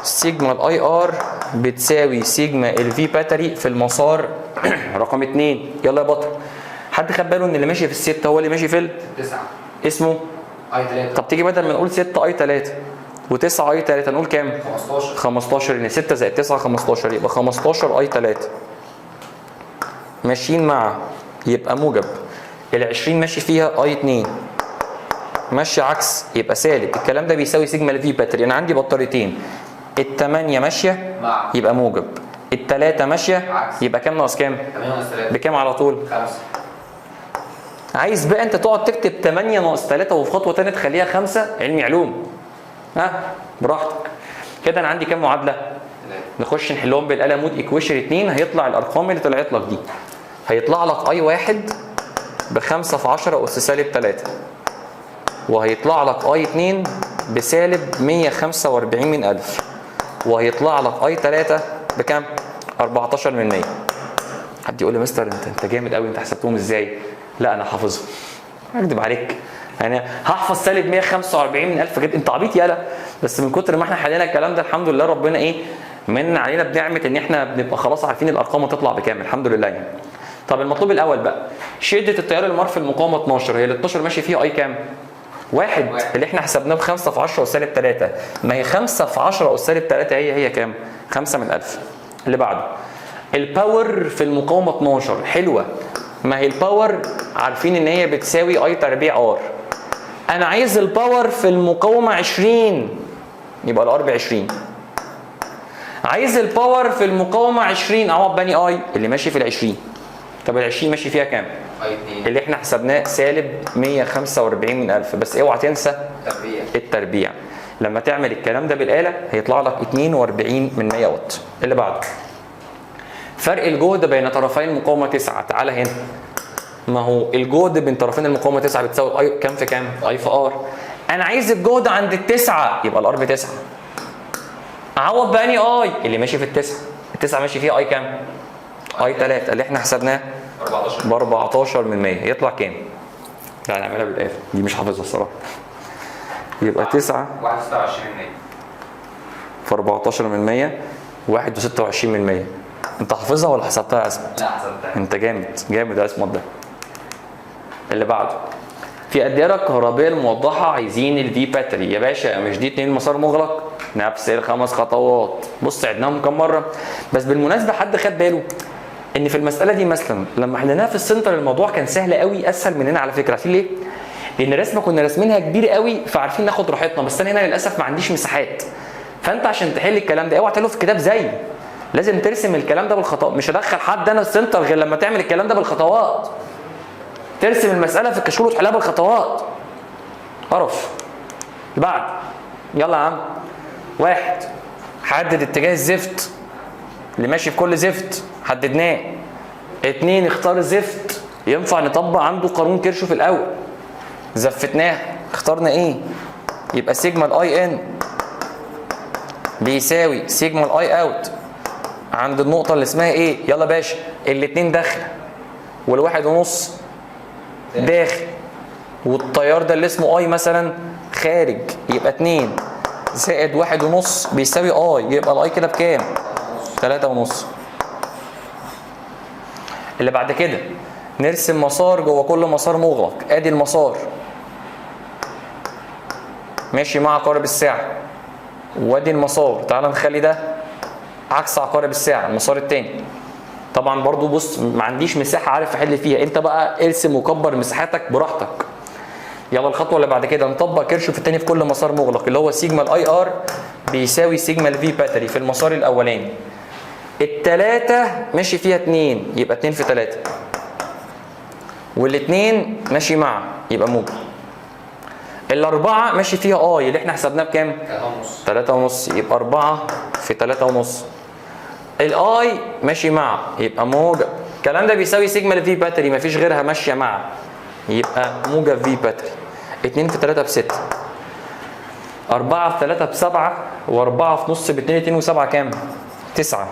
سيجما الاي ار بتساوي سيجما الفي باتري في المسار رقم 2. يلا يا بطل. حد خد باله ان اللي ماشي في الستة هو اللي ماشي في 9 اسمه اي 3. طب تيجي بدل ما نقول 6 اي 3 و9 اي 3 نقول كام؟ 15. 15 لان 6 زائد 9 15 يبقى 15 اي 3 ماشيين مع يبقى موجب. ال20 ماشي فيها اي 2 ماشي عكس يبقى سالب. الكلام ده بيساوي سيجما الفي باتري. انا عندي بطاريتين، ال8 ماشيه مع يبقى موجب، ال3 ماشيه عكس. يبقى كام ناقص كام؟ 8 ناقص 3 بكام على طول؟ 5. عايز بقى انت تقعد تكتب 8 ناقص 3 وفي خطوه ثانيه تخليها 5 علمي علوم. ها براحتك. كده انا عندي كام معادله؟ نخش نحلهم بالقلم مود ايكويشن 2. هيطلع الارقام اللي طلعت لك دي، هيطلع لك اي واحد ب5 في 10 اس سالب 3، وهيطلع لك اي 2 بسالب 145 من 1000، وهيطلع لك اي 3 بكام؟ 14 من 100. حد يقول لي مستر انت جامد قوي، انت حسبتهم ازاي؟ لا انا حافظهم. اكذب عليك، يعني هحفظ سالب 145 من 1000 جد؟ انت عبيط يالا. بس من كتر ما احنا حلينا الكلام ده الحمد لله ربنا ايه من علينا بنعمه ان احنا بنبقى خلاص عارفين الارقام هتطلع بكام الحمد لله يعني. طب المطلوب الاول بقى شده التيار المار في المقاومه 12. هي ال 12 ماشي فيها اي كام؟ واحد اللي احنا حسبناه ب5 في 10 اس سالب 3. ما هي 5 في 10 اس سالب 3 هي كام؟ 5 من 1000. اللي بعده الباور في المقاومه 12. حلوه، ما هي الباور عارفين ان هي بتساوي اي تربيع ار. انا عايز الباور في المقاومه 20 يبقى الار ب 20. عايز الباور في المقاومه 20 اعوض بني اي اللي ماشي في ال 20. طب ال 20 ماشي فيها كام؟ اي 2 اللي احنا حسبناه سالب 145 من 1000. بس اوعى تنسى تربيع. التربيع. لما تعمل الكلام ده بالاله هيطلع لك 42 من 100 واط. اللي بعده فرق الجهد بين طرفي المقاومه 9. تعالى هنا، ما هو الجهد بين طرفين المقاومه 9 بتساوي اي كام في كام؟ اي في ار. انا عايز الجهد عند التسعه يبقى الار ب9. اعوض باني اي اللي ماشي في التسعه. التسعه ماشي فيها اي كام؟ اي 3 اللي احنا حسبناه 14 ب 14 من 100. يطلع كام؟ لا نعملها بالاخر دي مش حافظها الصراحه. يبقى 9 21 من 100 في 14 من 100 1.26 من 100. انت حافظها ولا حسبتها يا اسمه؟ لا حسبتها. انت جامد يا اسمه ده. اللي بعده في الدائره الكهربائيه الموضحه عايزين الفي باتري. يا باشا مش دي 2 مسار مغلق؟ نفس ال5 خطوات. بص عدناهم كم مره. بس بالمناسبه حد خد باله ان في المساله دي مثلا لما حليناها في السنتر الموضوع كان سهل قوي، اسهل مننا على فكره. عارفين ليه؟ لان الرسمه كنا راسمينها كبير قوي فعارفين ناخد راحتنا. بس انا هنا للاسف ما عنديش مساحات. فانت عشان تحل الكلام ده اوعى تحله في الكتاب زي لازم ترسم الكلام ده بالخطوات. مش هدخل حد انا السنتر غير لما تعمل الكلام ده بالخطوات. ترسم المساله في الكشكول وتحلها بالخطوات. قرف. بعد يلا يا عم. 1 حدد اتجاه الزفت اللي ماشي في كل زفت، حددناه. 2 اختار الزفت ينفع نطبق عنده قانون كيرشوف الاول، زفتناه. اخترنا ايه؟ يبقى سيجما الاي ان بيساوي سيجما الاي اوت عند النقطة اللي اسمها ايه؟ يلا باشا الاتنين داخل والواحد ونص داخل والتيار ده اللي اسمه اي مثلا خارج، يبقى 2 زائد واحد ونص بيساوي اي، يبقى الاي كده بكام؟ 3 ونص. اللي بعد كده نرسم مسار جوه كل مسار مغلق. ادي المسار ماشي مع عقارب الساعة، وادي المسار تعال نخلي ده عكس عقارب الساعة المسار التاني. طبعا برضو بص ما عنديش مساحة عارف احل فيها، انت بقى ارسم وكبر مساحاتك براحتك. يلا الخطوة اللي بعد كده نطبق كيرشوف التاني في كل مسار مغلق اللي هو سيجما الاي ار بيساوي سيجما الفي باتري في المسار الاولاني. التلاتة ماشي فيها 2 يبقى 2 في 3 والاتنين ماشي مع يبقى موجب. الأربعة ماشي فيها اي اللي احنا حسبناه بكام؟ 3 ونص يبقى 4 في 3 ونص. الاي ماشي مع يبقى موجب. الكلام ده بيساوي سيجما الفي باتري مفيش غيرها ماشيه مع يبقى موجب في باتري. 2 في 3 ب 6 4 في 3 ب 7 و4 في نص ب 2 2 و7 كام؟ 9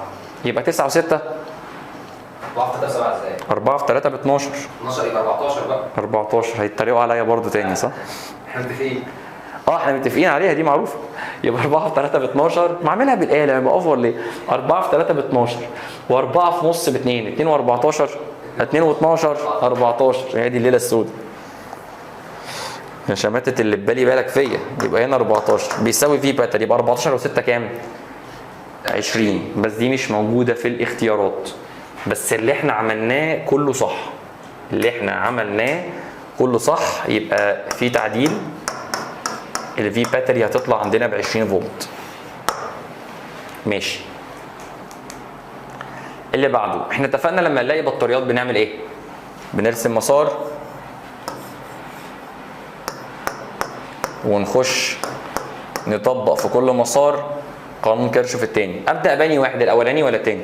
يبقى 9 و6 4 في 3 7 ازاي؟ 4 في 3 ب 12 12 يبقى 14 بقى. 14 هيتريقوا عليا برضو تاني صح؟ احنا متفقين. احنا متفقين عليها دي معروفه. يبقى 4 في 3 ب 12 ما اعملها بالاله يبقى اوفر ليه؟ 4 في 3 ب 12 و4 في نص ب 2 2 و14 2 و12 14 هي دي الليله السوداء. يا شماتة اللي ببالي بالك فيا. يبقى هنا 14 بيساوي في باتري يبقى 14 و6 كام؟ 20 بس دي مش موجوده في الاختيارات. بس اللي احنا عملناه كله صح. اللي احنا عملناه كله صح يبقى في تعديل. الفي باتري هتطلع عندنا ب 20 فولت. ماشي. اللي بعده احنا اتفقنا لما نلاقي بطاريات بنعمل ايه؟ بنرسم مسار ونخش نطبق في كل مسار قانون كيرشوف التاني. ابدا باني واحد الاولاني ولا التاني؟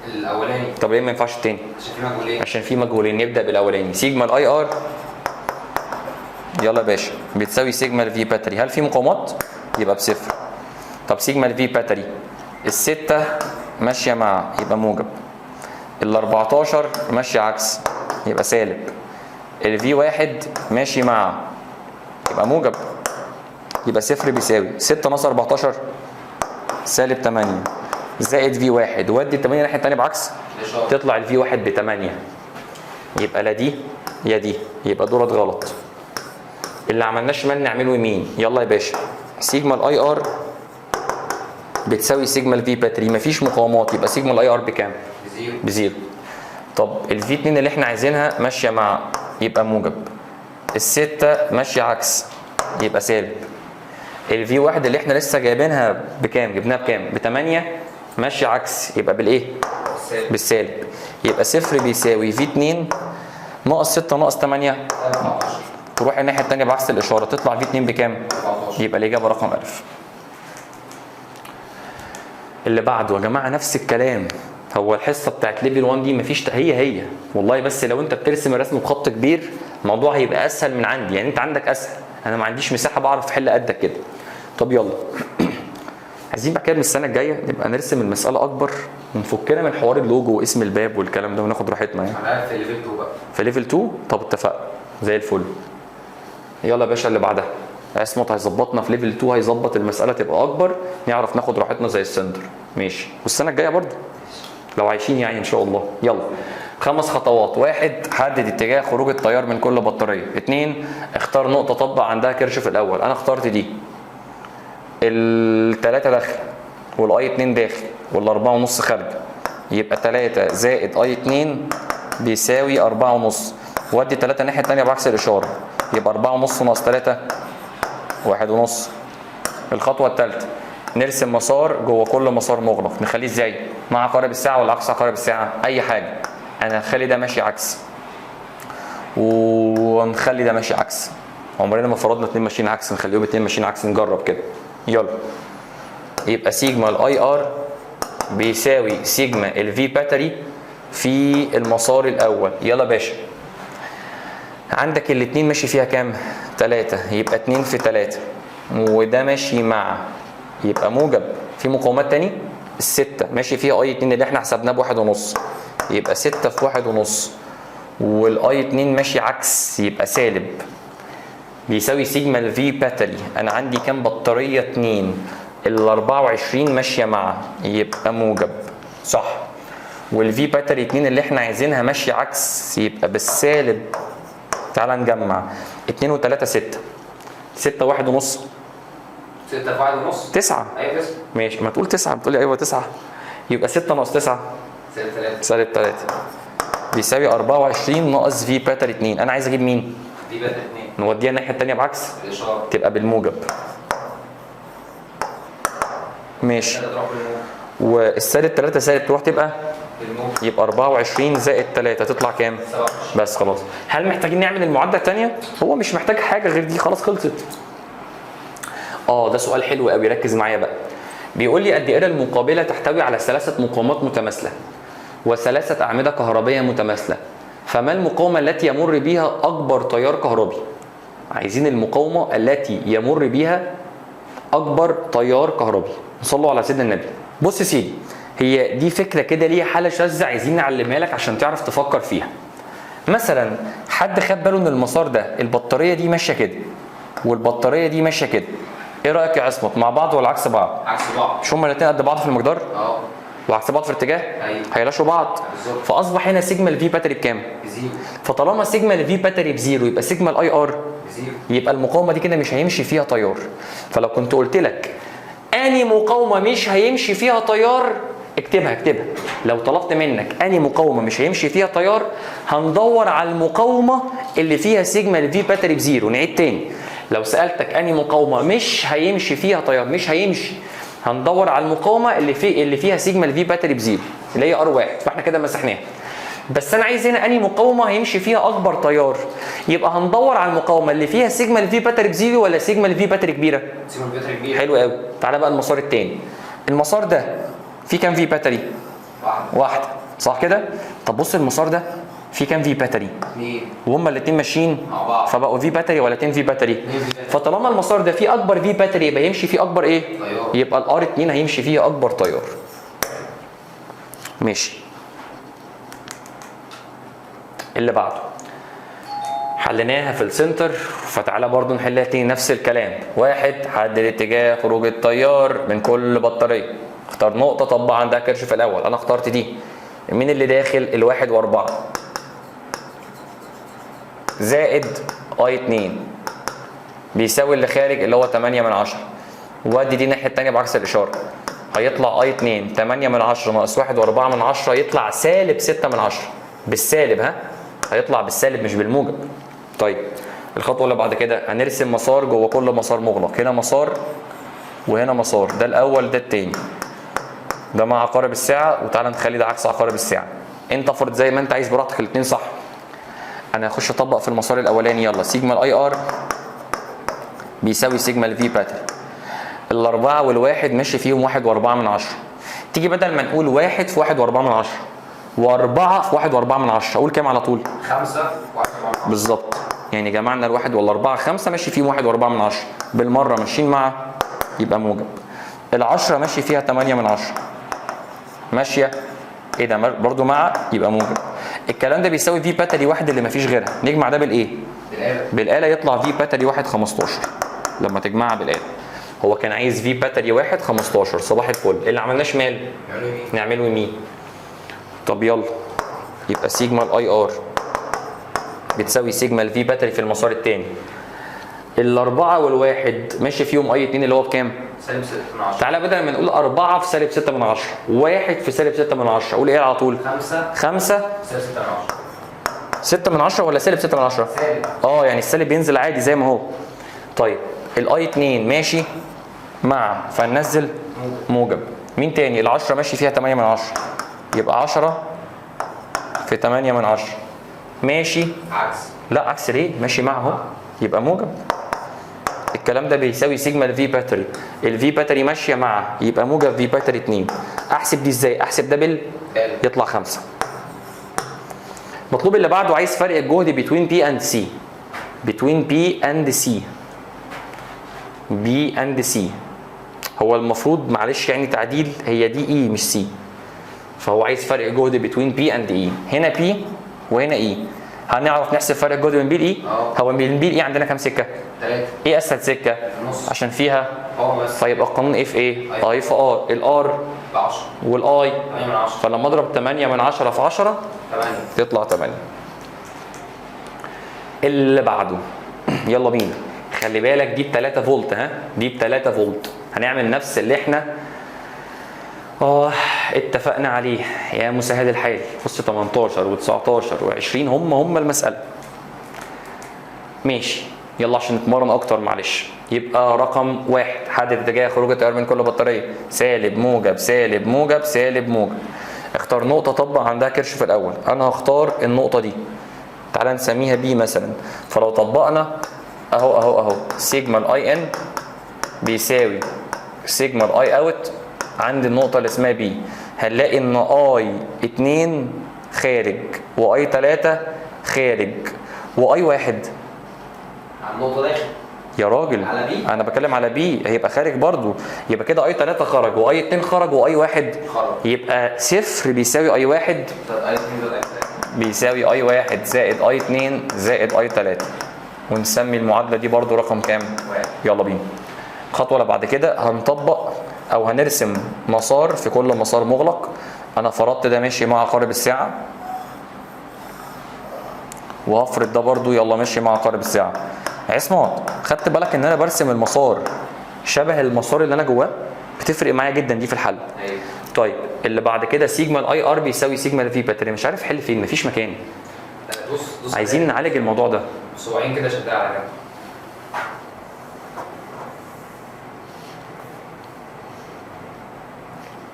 الاولاني. طب ليه ما ينفعش التاني؟ عشان في مجهولين. عشان في مجهولين. نبدا بالاولاني. سيجما الاي ار يلا يا باشا بتساوي سيجما الفي باتري. هل في مقاومات؟ يبقى بصفر. طب سيجما الفي باتري الستة ماشية مع يبقى موجب. ال14 ماشية عكس يبقى سالب. الفي واحد ماشي مع يبقى موجب يبقى صفر بيساوي 6 ناقص 14 سالب 8 زائد في واحد ودي ال 8 الناحية التانية بعكس تطلع الفي واحد ب 8 يبقى لا دي يا دي يبقى دولت غلط. اللي عملناه شمال نعمله يمين. يلا يا باشا سيجما الاي ار بتساوي سيجما الفي باتري مفيش مقاومات يبقى سيجما الاي ار بكام؟ بزيرو. طب الفي 2 اللي احنا عايزينها ماشيه مع يبقى موجب. الستة ماشيه عكس يبقى سالب. الفي واحد اللي احنا لسه جايبينها بكام؟ جبناها بكام؟ ب 8 ماشيه عكس يبقى بالايه؟ بالسالب. يبقى صفر بيساوي في 2 ناقص 6 ناقص 8 تروح الناحيه الثانيه بعكس الاشاره تطلع في 2 بكام؟ يبقى الاجابه رقم الف. اللي بعده يا جماعه نفس الكلام. هو الحصه بتاعت ليفل 1 دي مفيش هي والله، بس لو انت بترسم الرسم بخط كبير الموضوع هيبقى اسهل من عندي. يعني انت عندك اسهل، انا ما عنديش مساحه بعرف احل قدك كده. طب يلا عايزين بعد كده من السنه الجايه نبقى نرسم المساله اكبر ونفكنا من حوار اللوجو واسم الباب والكلام ده وناخد راحتنا يعني. انا في ليفل 2 بقى. في ليفل 2 طب اتفقنا زي الفل. يلا يا باشا اللي بعدها اسمه هيظبطنا في ليفل 2 هيظبط المساله تبقى اكبر نعرف ناخد راحتنا زي السنتر. ماشي والسنه الجايه برضه لو عايشين يعني ان شاء الله. يلا 5 خطوات. 1 حدد اتجاه خروج التيار من كل بطاريه. 2 اختار نقطه طبق عندها كيرشوف الاول. انا اخترت دي. ال3 داخل والاي 2 داخل وال4 ونص خارج يبقى 3 زائد اي 2 بيساوي 4 ونص وادي 3 الناحيه الثانيه بعكس الاشاره يبقى 4 ونص ناقص 3 1 ونص. الخطوه الثالثه نرسم مسار جوه كل مسار مغلق. نخليه ازاي؟ مع عقارب الساعه ولا عكس عقارب الساعه؟ اي حاجه. انا هخلي ده ماشي عكس ونخلي ده ماشي عكس. عمرنا ما فرضنا 2 ماشيين عكس نخليهم 2 ماشيين عكس. نجرب كده. يلا يبقى سيجما الاي ار بيساوي سيجما الفي باتري في المسار الاول. يلا باشا عندك الاثنين ماشي فيها كام؟ 3 يبقى 2 في 3 وده ماشي مع يبقى موجب في مقاومات تاني الستة ماشي فيها اي 2 اللي احنا حسبناه بواحد ونص، يبقى 6 في واحد ونص، والاي 2 ماشي عكس يبقى سالب، بيساوي سيجما الفي باتري. انا عندي كام بطاريه؟ 2. ال 24 ماشيه مع يبقى موجب صح، والفي باتري 2 اللي احنا عايزينها ماشيه عكس يبقى بالسالب. تعال نجمع 2 و3 6، 6 واحد ونص 6 في واحد ونص 9. ايوه بس ماشي، ما تقول 9 بتقول لي ايوه 9، يبقى 6 ناقص 9 سالب 3 -3 بيساوي 24 ناقص في باتري 2. انا عايز اجيب مين؟ دي بقت 2 نوديها الناحيه الثانيه بعكس الاشاره تبقى بالموجب. ماشي، تروح بالموجب والسالب 3 سالب تروح تبقى بالموجب يبقى 24 زائد 3 تطلع كام؟ 27. بس خلاص. هل محتاجين نعمل المعادله الثانيه؟ هو مش محتاج حاجه غير دي، خلاص خلصت. ده سؤال حلو قوي، ركز معايا بقى. بيقول لي الدائره المقابله تحتوي على 3 مقاومات متماثله و3 اعمده كهربيه متماثله، فما المقاومه التي يمر بها اكبر تيار كهربي؟ عايزين المقاومه التي يمر بها اكبر تيار كهربي. صلوا على سيدنا النبي. بص يا سيدي، هي دي فكره كده ليها حاله شاذه عايزين نعلمها لك عشان تعرف تفكر فيها. مثلا حد خد باله ان المسار ده البطاريه دي ماشيه كده والبطاريه دي ماشيه كده، ايه رايك يا عصمت؟ مع بعض ولا عكس بعض؟ عكس بعض. مش هما الاثنين قد بعض في المقدار؟ وعكس بعض في الاتجاه؟ ايوه هيلاشوا بعض. بالظبط. فاصبح هنا سيجما الفي باتري بكام؟ بزيرو. فطالما سيجما الفي باتري بزيرو يبقى سيجما الاي ار بزيرو. يبقى المقاومه دي كده مش هيمشي فيها تيار. فلو كنت قلت لك اني مقاومه مش هيمشي فيها تيار، اكتبها. لو طلبت منك اني مقاومه مش هيمشي فيها تيار، هندور على المقاومه اللي فيها سيجما الفي باتري بزيرو. نعيد تاني، لو سالتك اني مقاومه مش هيمشي فيها تيار، مش هيمشي، هندور على المقاومه اللي فيها سيجما الفي باتري بزيرو اللي هي ار1. فاحنا كده مسحناها. بس انا عايز هنا اني مقاومه هيمشي فيها اكبر تيار، يبقى هندور على المقاومه اللي فيها سيجما الفي باتري بزيرو ولا سيجما الفي باتري كبيره؟ سيجما الباتري كبير. حلو قوي. تعالى بقى المسار الثاني. المسار ده فيه كام في باتري؟ واحده صح كده؟ طب بص المسار ده فيه كام في باتري؟ 2 وهما الاثنين ماشيين مع بعض فبقوا في باتري ولا 2 في باتري؟ فطالما المسار ده فيه اكبر في باتري يبقى يمشي فيه اكبر ايه؟ تيار. يبقى الار 2 هيمشي فيه اكبر تيار. ماشي. اللي بعده حليناها في السنتر، فتعالى برضو نحلها تاني نفس الكلام. واحد، حدد اتجاه خروج التيار من كل بطاريه. اختار نقطه طبق عندها كيرش في الاول. انا اخترت دي. مين اللي داخل؟ الواحد و4 زائد اي 2 بيساوي اللي خارج اللي هو 8/10. وادي دي الناحيه الثانيه بعكس الاشاره، هيطلع اي 2 8/10 ناقص 1/4 يطلع سالب 6/10. بالسالب، هيطلع بالسالب مش بالموجب. طيب الخطوه اللي بعد كده هنرسم مسار جوه كل مسار مغلق. هنا مسار وهنا مسار، ده الاول ده الثاني، ده مع عقارب الساعه، وتعالى نخلي ده عكس عقارب الساعه. انت فرض زي ما انت عايز براحتك، الاثنين صح. انا هخش اطبق في المسار الاولاني. يلا، سيجما الاي ار بيساوي سيجما الفي باتري. الاربعه والواحد ماشي فيهم 1/4. تيجي بدل ما نقول 1 في 1/4 و4 في 1/4، اقول كام على طول؟ 5 1/4 بالظبط. يعني جمعنا الواحد والاربعه 5 ماشي فيهم 1/4 بالمره، ماشيين مع يبقى موجب. ال10 ماشي فيها 8/10 ماشيه ايه ده برضو مع يبقى موجب. الكلام ده بيساوي في باتري واحد اللي مفيش غيرها. نجمع ده بالايه؟ بالاله يطلع في باتري واحد 15. لما تجمعها بالاله، هو كان عايز في باتري واحد 15. صباح الفل. اللي عملناه شمال نعمله يمين. طب يلا، يبقى سيجما الاي ار بتساوي سيجما الفي باتري في المسار الثاني. الاربعه والواحد ماشي فيهم اي 2 اللي هو بكام؟ سالب 6/10. تعالى بدل ما نقول 4 في سالب 6/10 1 في سالب 6/10، اقول ايه على طول؟ 5 سالب 6/10. 6/10 ولا سالب 6/10؟ سالب. يعني السالب بينزل عادي زي ما هو. طيب الاي 2 ماشي مع، فننزل موجب. مين تاني؟ ال10 ماشي فيها 8/10، يبقى 10 في 8/10 ماشي عكس. لا عكس ليه؟ ماشي مع اهو يبقى موجب. الكلام ده بيساوي سيجما الفي باتري. الفي باتري ماشيه مع يبقى موجب في باتري 2. احسب دي ازاي؟ احسب ده يطلع 5. المطلوب اللي بعده عايز فرق الجهد between B and C. between B and C. B and C. هو المفروض معلش يعني تعديل، هي دي اي مش سي، فهو عايز فرق جهد بين بي اند اي. هنا بي وهنا اي. هنعرف نحسب فرق الجهد بين بي لاي؟ هو بين بي لاي عندنا كام سكه؟ 3. ايه اسهل سكه؟ النص. عشان فيها بس. فيبقى القانون ايه في ايه؟ اي في ار. الار ب 10 والاي 8 من 10 فلما اضرب 8 من 10 في 10 8. تطلع 8. اللي بعده يلا بينا. خلي بالك دي ب 3 فولت، ها دي ب 3 فولت. هنعمل نفس اللي احنا اتفقنا عليه يا مسهل الحال. بص 18 و19 و20 هم المساله. ماشي يلا عشان نتمرن اكتر معلش. يبقى رقم 1 حدد اتجاه خروج التيار من كل بطاريه، سالب موجب سالب موجب سالب موجب. اختار نقطه طبق عندها كيرش في الاول. انا هختار النقطه دي، تعالى نسميها بي مثلا. فلو طبقنا اهو سيجما الاي ان بيساوي سيجما الاي اوت عند النقطه اللي اسمها بي. هنلاقي ان اي 2 خارج واي 3 خارج واي 1 على النقطه داخل يا راجل. على بي؟ انا بتكلم على بي، هيبقى خارج برضو. يبقى كده اي 3 خرج واي 2 خرج واي 1 خرج. يبقى صفر بيساوي اي 1 طب اي 2 زائد اي 3 بيساوي اي 1 زائد اي 2 زائد اي 3. ونسمي المعادله دي برضو رقم كام؟ 1. يلا بينا. الخطوه اللي بعد كده هنطبق او هنرسم مسار في كل مسار مغلق. انا فرضت ده ماشي مع عقارب الساعه، وهفرض ده برضو يلا ماشي مع عقارب الساعه. عصمت خدت بالك ان انا برسم المسار شبه المسار اللي انا جواه؟ بتفرق معايا جدا دي في الحل. ايوه. طيب اللي بعد كده سيجما الاي ار بيساوي سيجما الفي باتري. مش عارف حل فين، مفيش مكان. بص عايزين نعالج الموضوع ده. صباعين كده شدها على جنب.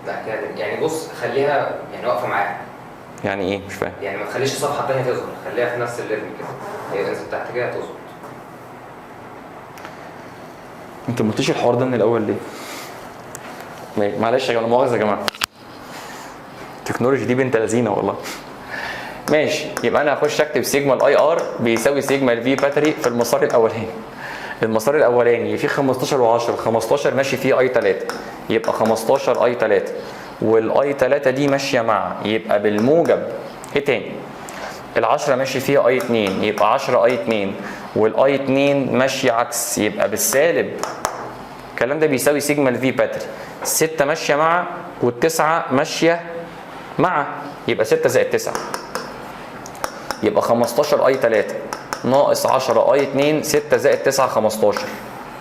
لا كده يعني بص خليها يعني واقفه معاها. يعني ايه مش فاهم؟ يعني ما تخليش الصفحه الثانيه تظهر، خليها في نفس الليفل كده. هي انزل تحت كده تظبط. انت ما قلتش الحوار ده من الاول ليه؟ معلش يا جماعه، مؤاخذه يا جماعه. التكنولوجي دي بنت لذينه والله. ماشي يبقى انا هخش اكتب سيجما الاي ار بيساوي سيجما الفي باتري في المسار الاولاني. المسار الاولاني فيه 15 و10، 15 ماشي فيه اي 3 يبقى 15 اي 3 والاي 3 دي ماشيه مع يبقى بالموجب. ايه تاني؟ ال10 ماشي فيها اي 2 يبقى 10 اي 2 والاي 2 ماشي عكس يبقى بالسالب. الكلام ده بيساوي سيجما الفي باتري. 6 ماشيه مع وال9 ماشيه مع يبقى 6 زائد 9 يبقى 15 اي 3 ناقص 10 اي 2 6 زائد 9 15.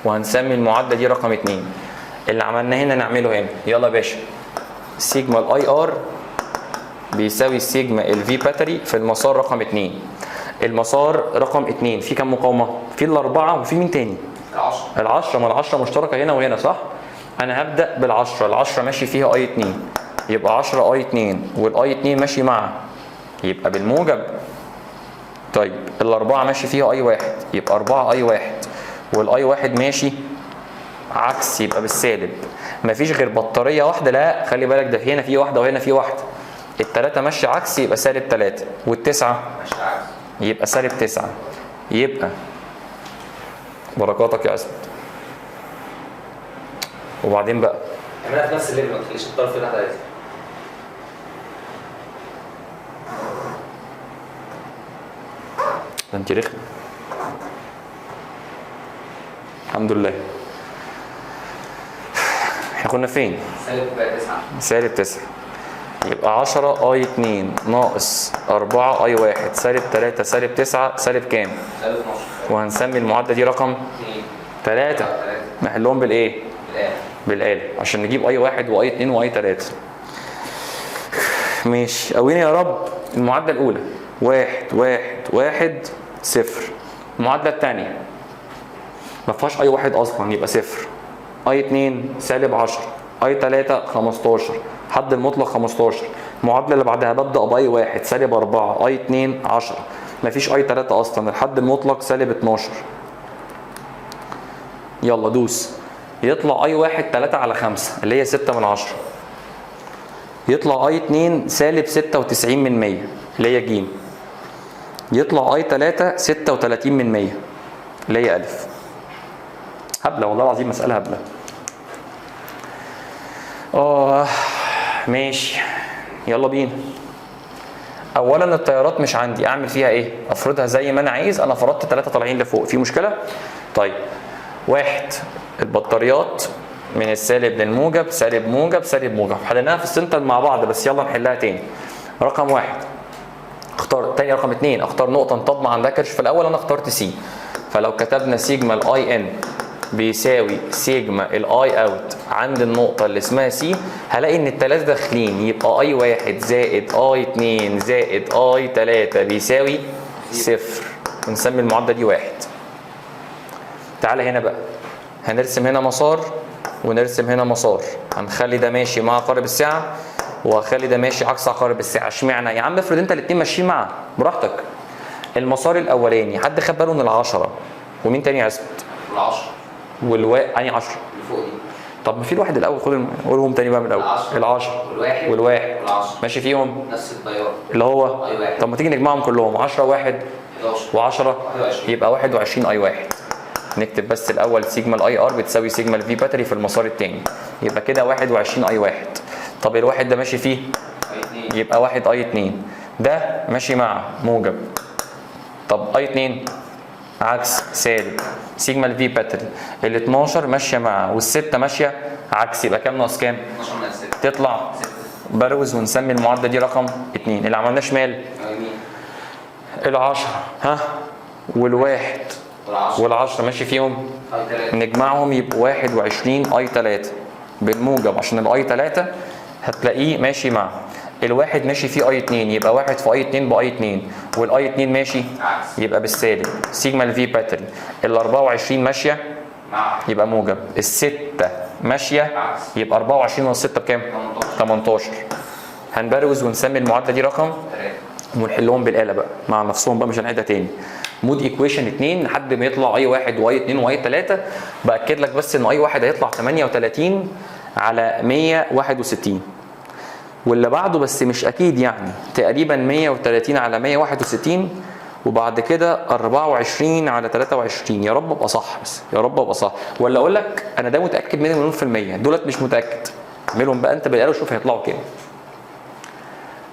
وهنسمي المعادله دي رقم 2. اللي عملناه هنا نعمله هنا. يلا يا باشا. سيجما الاي ار بيساوي سيجما الفي باتري في المسار رقم 2. المسار رقم 2 في كام مقاومه؟ في الاربعه وفي مين تاني؟ ال10. ما ال10 مشتركه هنا وهنا صح؟ انا هبدا بال10. ال10 ماشي فيها اي 2 يبقى 10 اي 2 والاي 2 ماشي مع يبقى بالموجب. طيب الاربعه ماشي فيها اي 1 يبقى 4 اي 1 والاي 1 ماشي عكس يبقى بالسالب. مفيش غير بطاريه واحده، لا خلي بالك ده هنا في واحده وهنا في واحده. الثلاثه ماشي عكس يبقى سالب 3 والتسعه ماشي عكس يبقى سالب 9. يبقى بركاتك يا اسد. وبعدين بقى اعملها في نفس الليفل، ما تخليش الطرف اللي تحت عايزه. ده انت رخم. الحمد لله. احنا كنا فين؟ سالب 9. سالب 9 يبقى 10 اي 2 ناقص 4 اي 1 سالب 3 سالب 9 سالب كام؟ سالب 12. وهنسمي المعادله دي رقم 2 3. نحلهم بالايه؟ بالآلة عشان نجيب اي 1 واي 2 واي 3. ماشي قوينا يا رب. المعادله الاولى 1 1 1 0. المعادله الثانيه ما فيهاش اي 1 اصلا يبقى 0. اي 2 سالب 10 اي 3 15 حد المطلق 15. المعادله اللي بعدها ببدا باي 1 سالب 4 اي 2 10 ما فيش اي 3 اصلا. الحد المطلق سالب 12. يلا دوس. يطلع اي 1 3 على 5 اللي هي 6 من 10. يطلع اي 2 سالب 96 من 100 اللي هي ج. يطلع اي 3 36 من 100 اللي هي أ. هبله والله العظيم مساله هبله. ماشي يلا بينا. اولا التيارات مش عندي، اعمل فيها ايه؟ افرضها زي ما انا عايز. انا فرضت 3 طالعين لفوق، في مشكله؟ طيب واحد، البطاريات من السالب للموجب، سالب موجب سالب موجب، حليناها في السنتر مع بعض بس يلا نحلها تاني. رقم واحد اختار تاني، رقم اتنين اختار نقطه انتظم عندها كيرش. في الاول انا اخترت سي، فلو كتبنا سيجما الاي ان بيساوي سيجما الاي اوت عند النقطه اللي اسمها سي، هلاقي ان الثلاثه داخلين، يبقى اي واحد زائد اي 2 زائد اي 3 بيساوي صفر، ونسمي المعادله دي واحد. تعالى هنا بقى، هنرسم هنا مسار ونرسم هنا مسار، هنخلي ده ماشي مع عقارب الساعه وهخلي ده ماشي عكس عقارب الساعه. اشمعنى يا عم؟ افرض انت الاثنين ماشيين معا براحتك. المسار الاولاني حد خد باله من ال10 ومين تاني يثبت؟ ال10 انهي 10؟ اللي فوق دي. طب ما في الواحد الاول، قولهم تاني بقى من الاول. ال10 والواحد وال10 ماشي فيهم نفس التيار اللي هو اي واحد. طب ما تيجي نجمعهم كلهم، 10 واحد 11 و10 يبقى 21 اي واحد. نكتب بس الاول سيجما الاي ار بتساوي سيجما الفي باتري في المسار الثاني، يبقى كده 21 اي واحد. طب الواحد ده ماشي فيه اي 2 يبقى 1 اي 2، ده ماشي مع موجب. طب اي 2 عكس سالب، سيجما الفي باتري ال 12 ماشيه مع وال6 ماشيه عكس، يبقى كام ناقص كام؟ 12 من 6 تطلع بروز، ونسمي المعادله دي رقم 2. اللي عملناه شمال ال10 والواحد وال10 ماشي فيهم نجمعهم يبقوا 21 اي 3 بالموجب، عشان الاي 3 هتلاقيه ماشي مع الواحد ماشي فيه اي 2، يبقى واحد في اي 2 باي 2، والاي 2 ماشي يبقى بالسالب. سيجما الفي باتري ال 24 ماشيه يبقى موجب، الستة ماشيه يبقى 24 ناقص 6 بكام؟ 18. هنبروز ونسمي المعادله دي رقم 3 ونحلهم بالاله بقى مع نفسهم بقى، مش هنعيدها تاني. مود ايكويشن 2 لحد ما يطلع اي 1 واي 2 واي 3. باكد لك بس ان اي 1 هيطلع 38 على 161، واللي بعده بس مش اكيد يعني تقريبا 130 على 161، وبعد كده 24 على 23. يا رب ابقى صح، بس يا رب ابقى صح، ولا اقول لك انا ده متاكد منه مليون في الميه، دولت مش متاكد. اعملهم بقى انت بالاله وشوف هيطلعوا كام.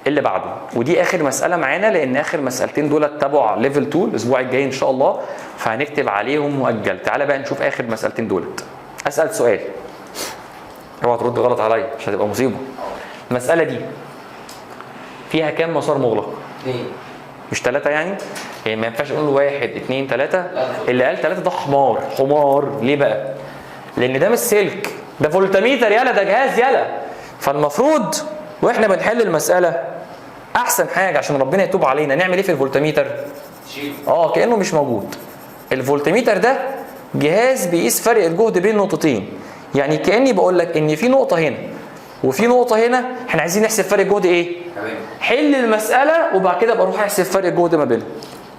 اللي بعده، ودي اخر مساله معانا لان اخر مسالتين دولت تبع ليفل 2 الاسبوع الجاي ان شاء الله، فهنكتب عليهم مؤجل. تعالى بقى نشوف اخر مسالتين دولت. اسال سؤال، اوعى ترد غلط عليا مش هتبقى مصيبه. المساله دي فيها كام مسار مغلق؟ 2 مش 3 يعني ما ينفعش اقول 1 2 3. اللي قال 3 ده حمار. ليه بقى؟ لان ده مش سلك، ده فولتميتر يالا، ده جهاز يالا. فالمفروض واحنا بنحل المساله احسن حاجه عشان ربنا يتوب علينا نعمل ايه في الفولتميتر؟ كانه مش موجود. الفولتميتر ده جهاز بيقيس فرق الجهد بين نقطتين، يعني كاني بقول لك ان في نقطه هنا وفي نقطه هنا، احنا عايزين نحسب فرق الجهد ايه؟ تمام. حل المساله وبعد كده بروح احسب فرق الجهد ما بينهم.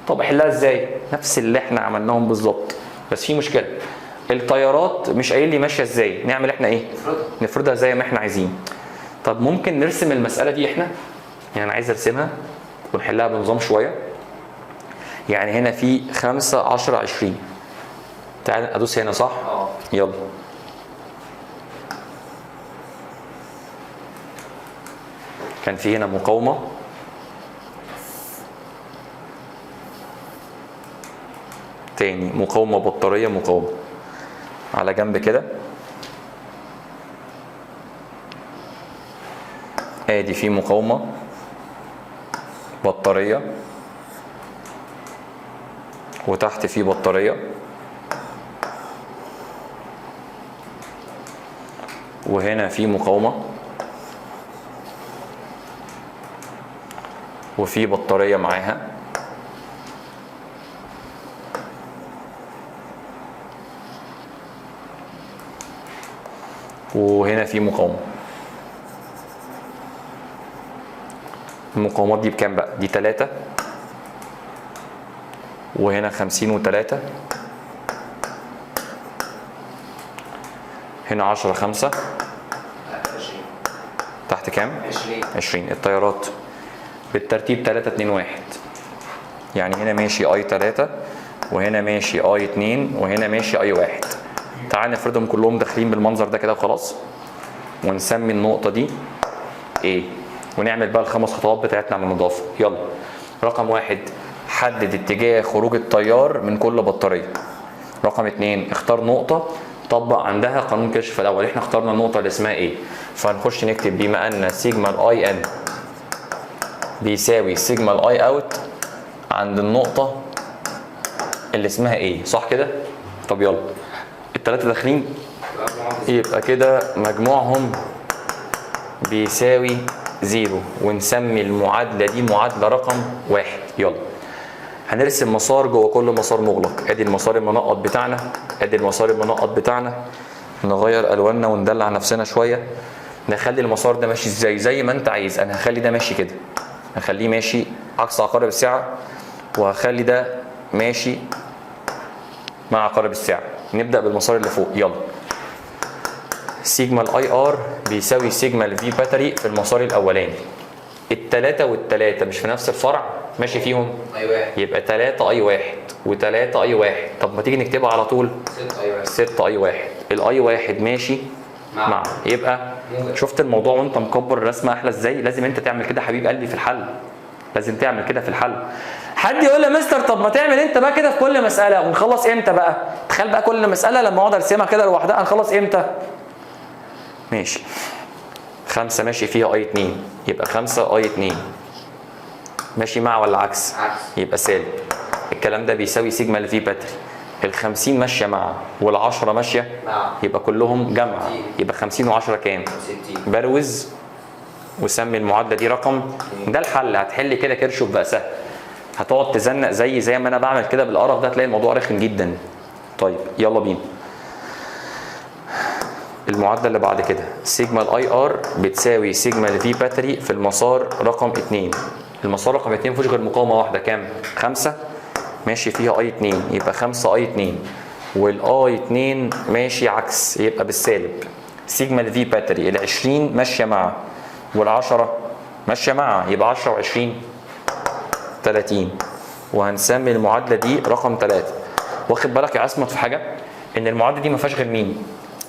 طب احلها ازاي؟ نفس اللي احنا عملناهم بالظبط، بس في مشكله. التيارات مش قايل لي ماشيه ازاي، نعمل احنا ايه؟ نفرضها زي ما احنا عايزين. طب ممكن نرسم المساله دي احنا، يعني انا عايز ارسمها ونحلها بنظام شويه. يعني هنا في 5 10 20. تعال ادوس هنا صح؟ يلا. كان في هنا مقاومه، تاني مقاومه بطاريه، مقاومه على جنب كده. ادي في مقاومه بطاريه وتحت في بطاريه، وهنا في مقاومه وفي بطاريه معاها، وهنا في مقاومه. المقاومات دي بكام بقى؟ دي 3 وهنا 50 و3، هنا 10 5 تحت كام؟ 20. التيارات بالترتيب 3 2 1، يعني هنا ماشي اي 3 وهنا ماشي اي 2 وهنا ماشي اي 1. تعال نفرضهم كلهم داخلين بالمنظر ده كده وخلاص. ونسمي النقطة دي A، ونعمل بقى ال5 خطوات بتاعتنا على النظافة. يلا. رقم 1 حدد اتجاه خروج التيار من كل بطارية. رقم 2 اختار نقطة طبق عندها قانون كيرشوف الأول. احنا اخترنا النقطة اللي اسمها A، فهنخش نكتب بما أن سيجما الاي ان بيساوي سيجما الاي اوت عند النقطة اللي اسمها A، صح كده؟ طب يلا. التلاتة داخلين يبقى كده مجموعهم بيساوي 0، ونسمي المعادلة دي معادلة رقم 1. يلا. هنرسم مسار جوه كل مسار مغلق. ادي المسار المنقط بتاعنا، ادي المسار المنقط بتاعنا. نغير الواننا وندلع نفسنا شويه. نخلي المسار ده ماشي ازاي؟ زي ما انت عايز. انا هخلي ده ماشي كده، هخليه ماشي عكس عقارب الساعه، وهخلي ده ماشي مع عقارب الساعه. نبدا بالمسار اللي فوق. يلا. سيجما الاي ار بيساوي سيجما الفي باتري في المسار الاولاني. التلاتة والتلاتة مش في نفس الفرع ماشي فيهم؟ اي 1 يبقى 3 اي 1 و3 اي 1. طب ما تيجي نكتبها على طول. 6 اي 1 6 اي 1. الاي 1 ماشي مع يبقى شفت الموضوع وانت مكبر الرسمه احلى ازاي؟ لازم انت تعمل كده حبيب قلبي في الحل، لازم تعمل كده في الحل. حد يقول لي مستر طب ما تعمل انت بقى كده في كل مساله، ونخلص امتى بقى؟ تخيل بقى كل مساله لما اقعد ارسمها كده لوحدها هنخلص امتى؟ ماشي. 5 ماشي فيها اي 2 يبقى 5 اي 2 ماشي مع ولا عكس؟ عكس. يبقى سالب. الكلام ده بيساوي سيجما الفي باتري. ال50 ماشيه مع وال10 ماشيه مع، يبقى كلهم جمع. يبقى 50 و10 كام؟ 60. بروز وسمي المعادله دي رقم. ده الحل. هتحل كده كيرشوف بقى سهل. هتقعد تزنق زي ما انا بعمل كده بالقرف ده، تلاقي الموضوع رخم جدا. طيب يلا بينا. المعادله اللي بعد كده سيجما الاي ار بتساوي سيجما الفي باتري في المسار رقم 2. المسار رقم 2 مفيهوش غير مقاومه واحده كام؟ 5 ماشي فيها اي 2 يبقى 5 اي 2، والاي 2 ماشي عكس يبقى بالسالب. سيجما الفي باتري ال20 ماشيه مع وال10 ماشيه مع يبقى 10 و20 30، وهنسمي المعادله دي رقم 3. واخد بالك يا عصمت في حاجه؟ ان المعادله دي ما فيهاش غير مين؟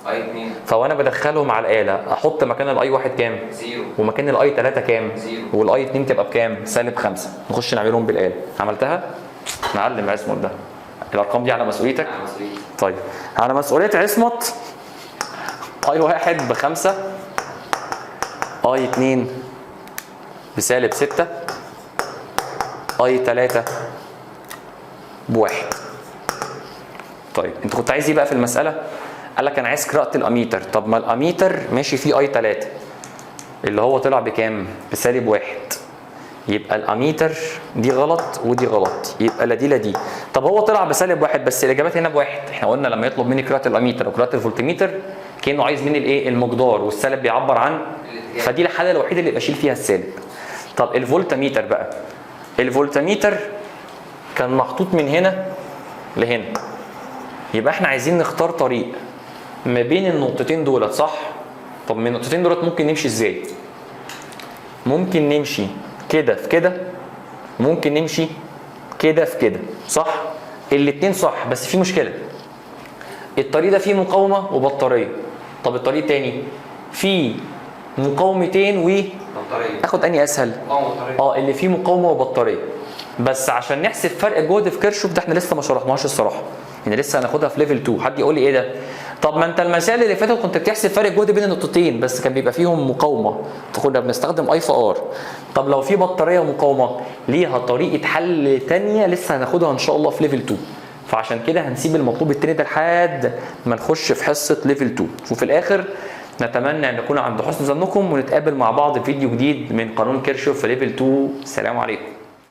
اي 2. فوانا بدخلهم على الاله احط مكان الاي 1 كام؟ 0 ومكان الاي 3 كام؟ 0 والاي 2 تبقى بكام؟ -5. نخش نعملهم بالاله. عملتها؟ نعلم عصمت ده. الارقام دي على مسؤوليتك؟ على مسؤوليتي. طيب على مسؤوليه عصمت. اي 1 ب5، اي 2 بسالب 6، اي 3 ب1. طيب انت كنت عايز ايه بقى في المساله؟ قال لك انا عايز قراءه الاميتر. طب ما الاميتر ماشي فيه اي 3 اللي هو طلع بكام؟ بسالب 1. يبقى الاميتر دي غلط ودي غلط، يبقى لا دي لا دي. طب هو طلع بسالب 1 بس الاجابات هنا ب1. احنا قلنا لما يطلب مني قراءه الاميتر وقراءه الفولتميتر كانه عايز مني الايه؟ المقدار، والسالب بيعبر عن الاتجاه. فدي الحاله الوحيده اللي بشيل فيها السالب. طب الفولتميتر بقى، الفولتميتر كان محطوط من هنا لهنا، يبقى احنا عايزين نختار طريق ما بين النقطتين دولت، صح؟ طب من النقطتين دولت ممكن نمشي ازاي؟ ممكن نمشي كده في كده، ممكن نمشي كده في كده، صح؟ الاتنين صح، بس في مشكله. الطريق ده فيه مقاومه وبطاريه. طب الطريق التاني فيه مقاومتين بطاريه. اخد اني اسهل؟ بطاريه. اللي فيه مقاومه وبطاريه. بس عشان نحسب فرق الجهد في كيرشوف ده احنا لسه ما شرحناهاش الصراحه، يعني لسه هناخدها في ليفل 2. حد يقول لي ايه ده؟ طب ما انت المسائل اللي فاتت كنت بتحسب فرق الجهد بين النقطتين بس كان بيبقى فيهم مقاومه، كنا بنستخدم اي في ار. طب لو في بطاريه ومقاومه ليها طريقه حل ثانيه لسه هناخدها ان شاء الله في ليفل 2. فعشان كده هنسيب المطلوب التاني ده لحد ما نخش في حصه ليفل 2. وفي الاخر نتمنى ان نكون عند حسن ظنكم، ونتقابل مع بعض في فيديو جديد من قانون كيرشوف في ليفل 2. السلام عليكم.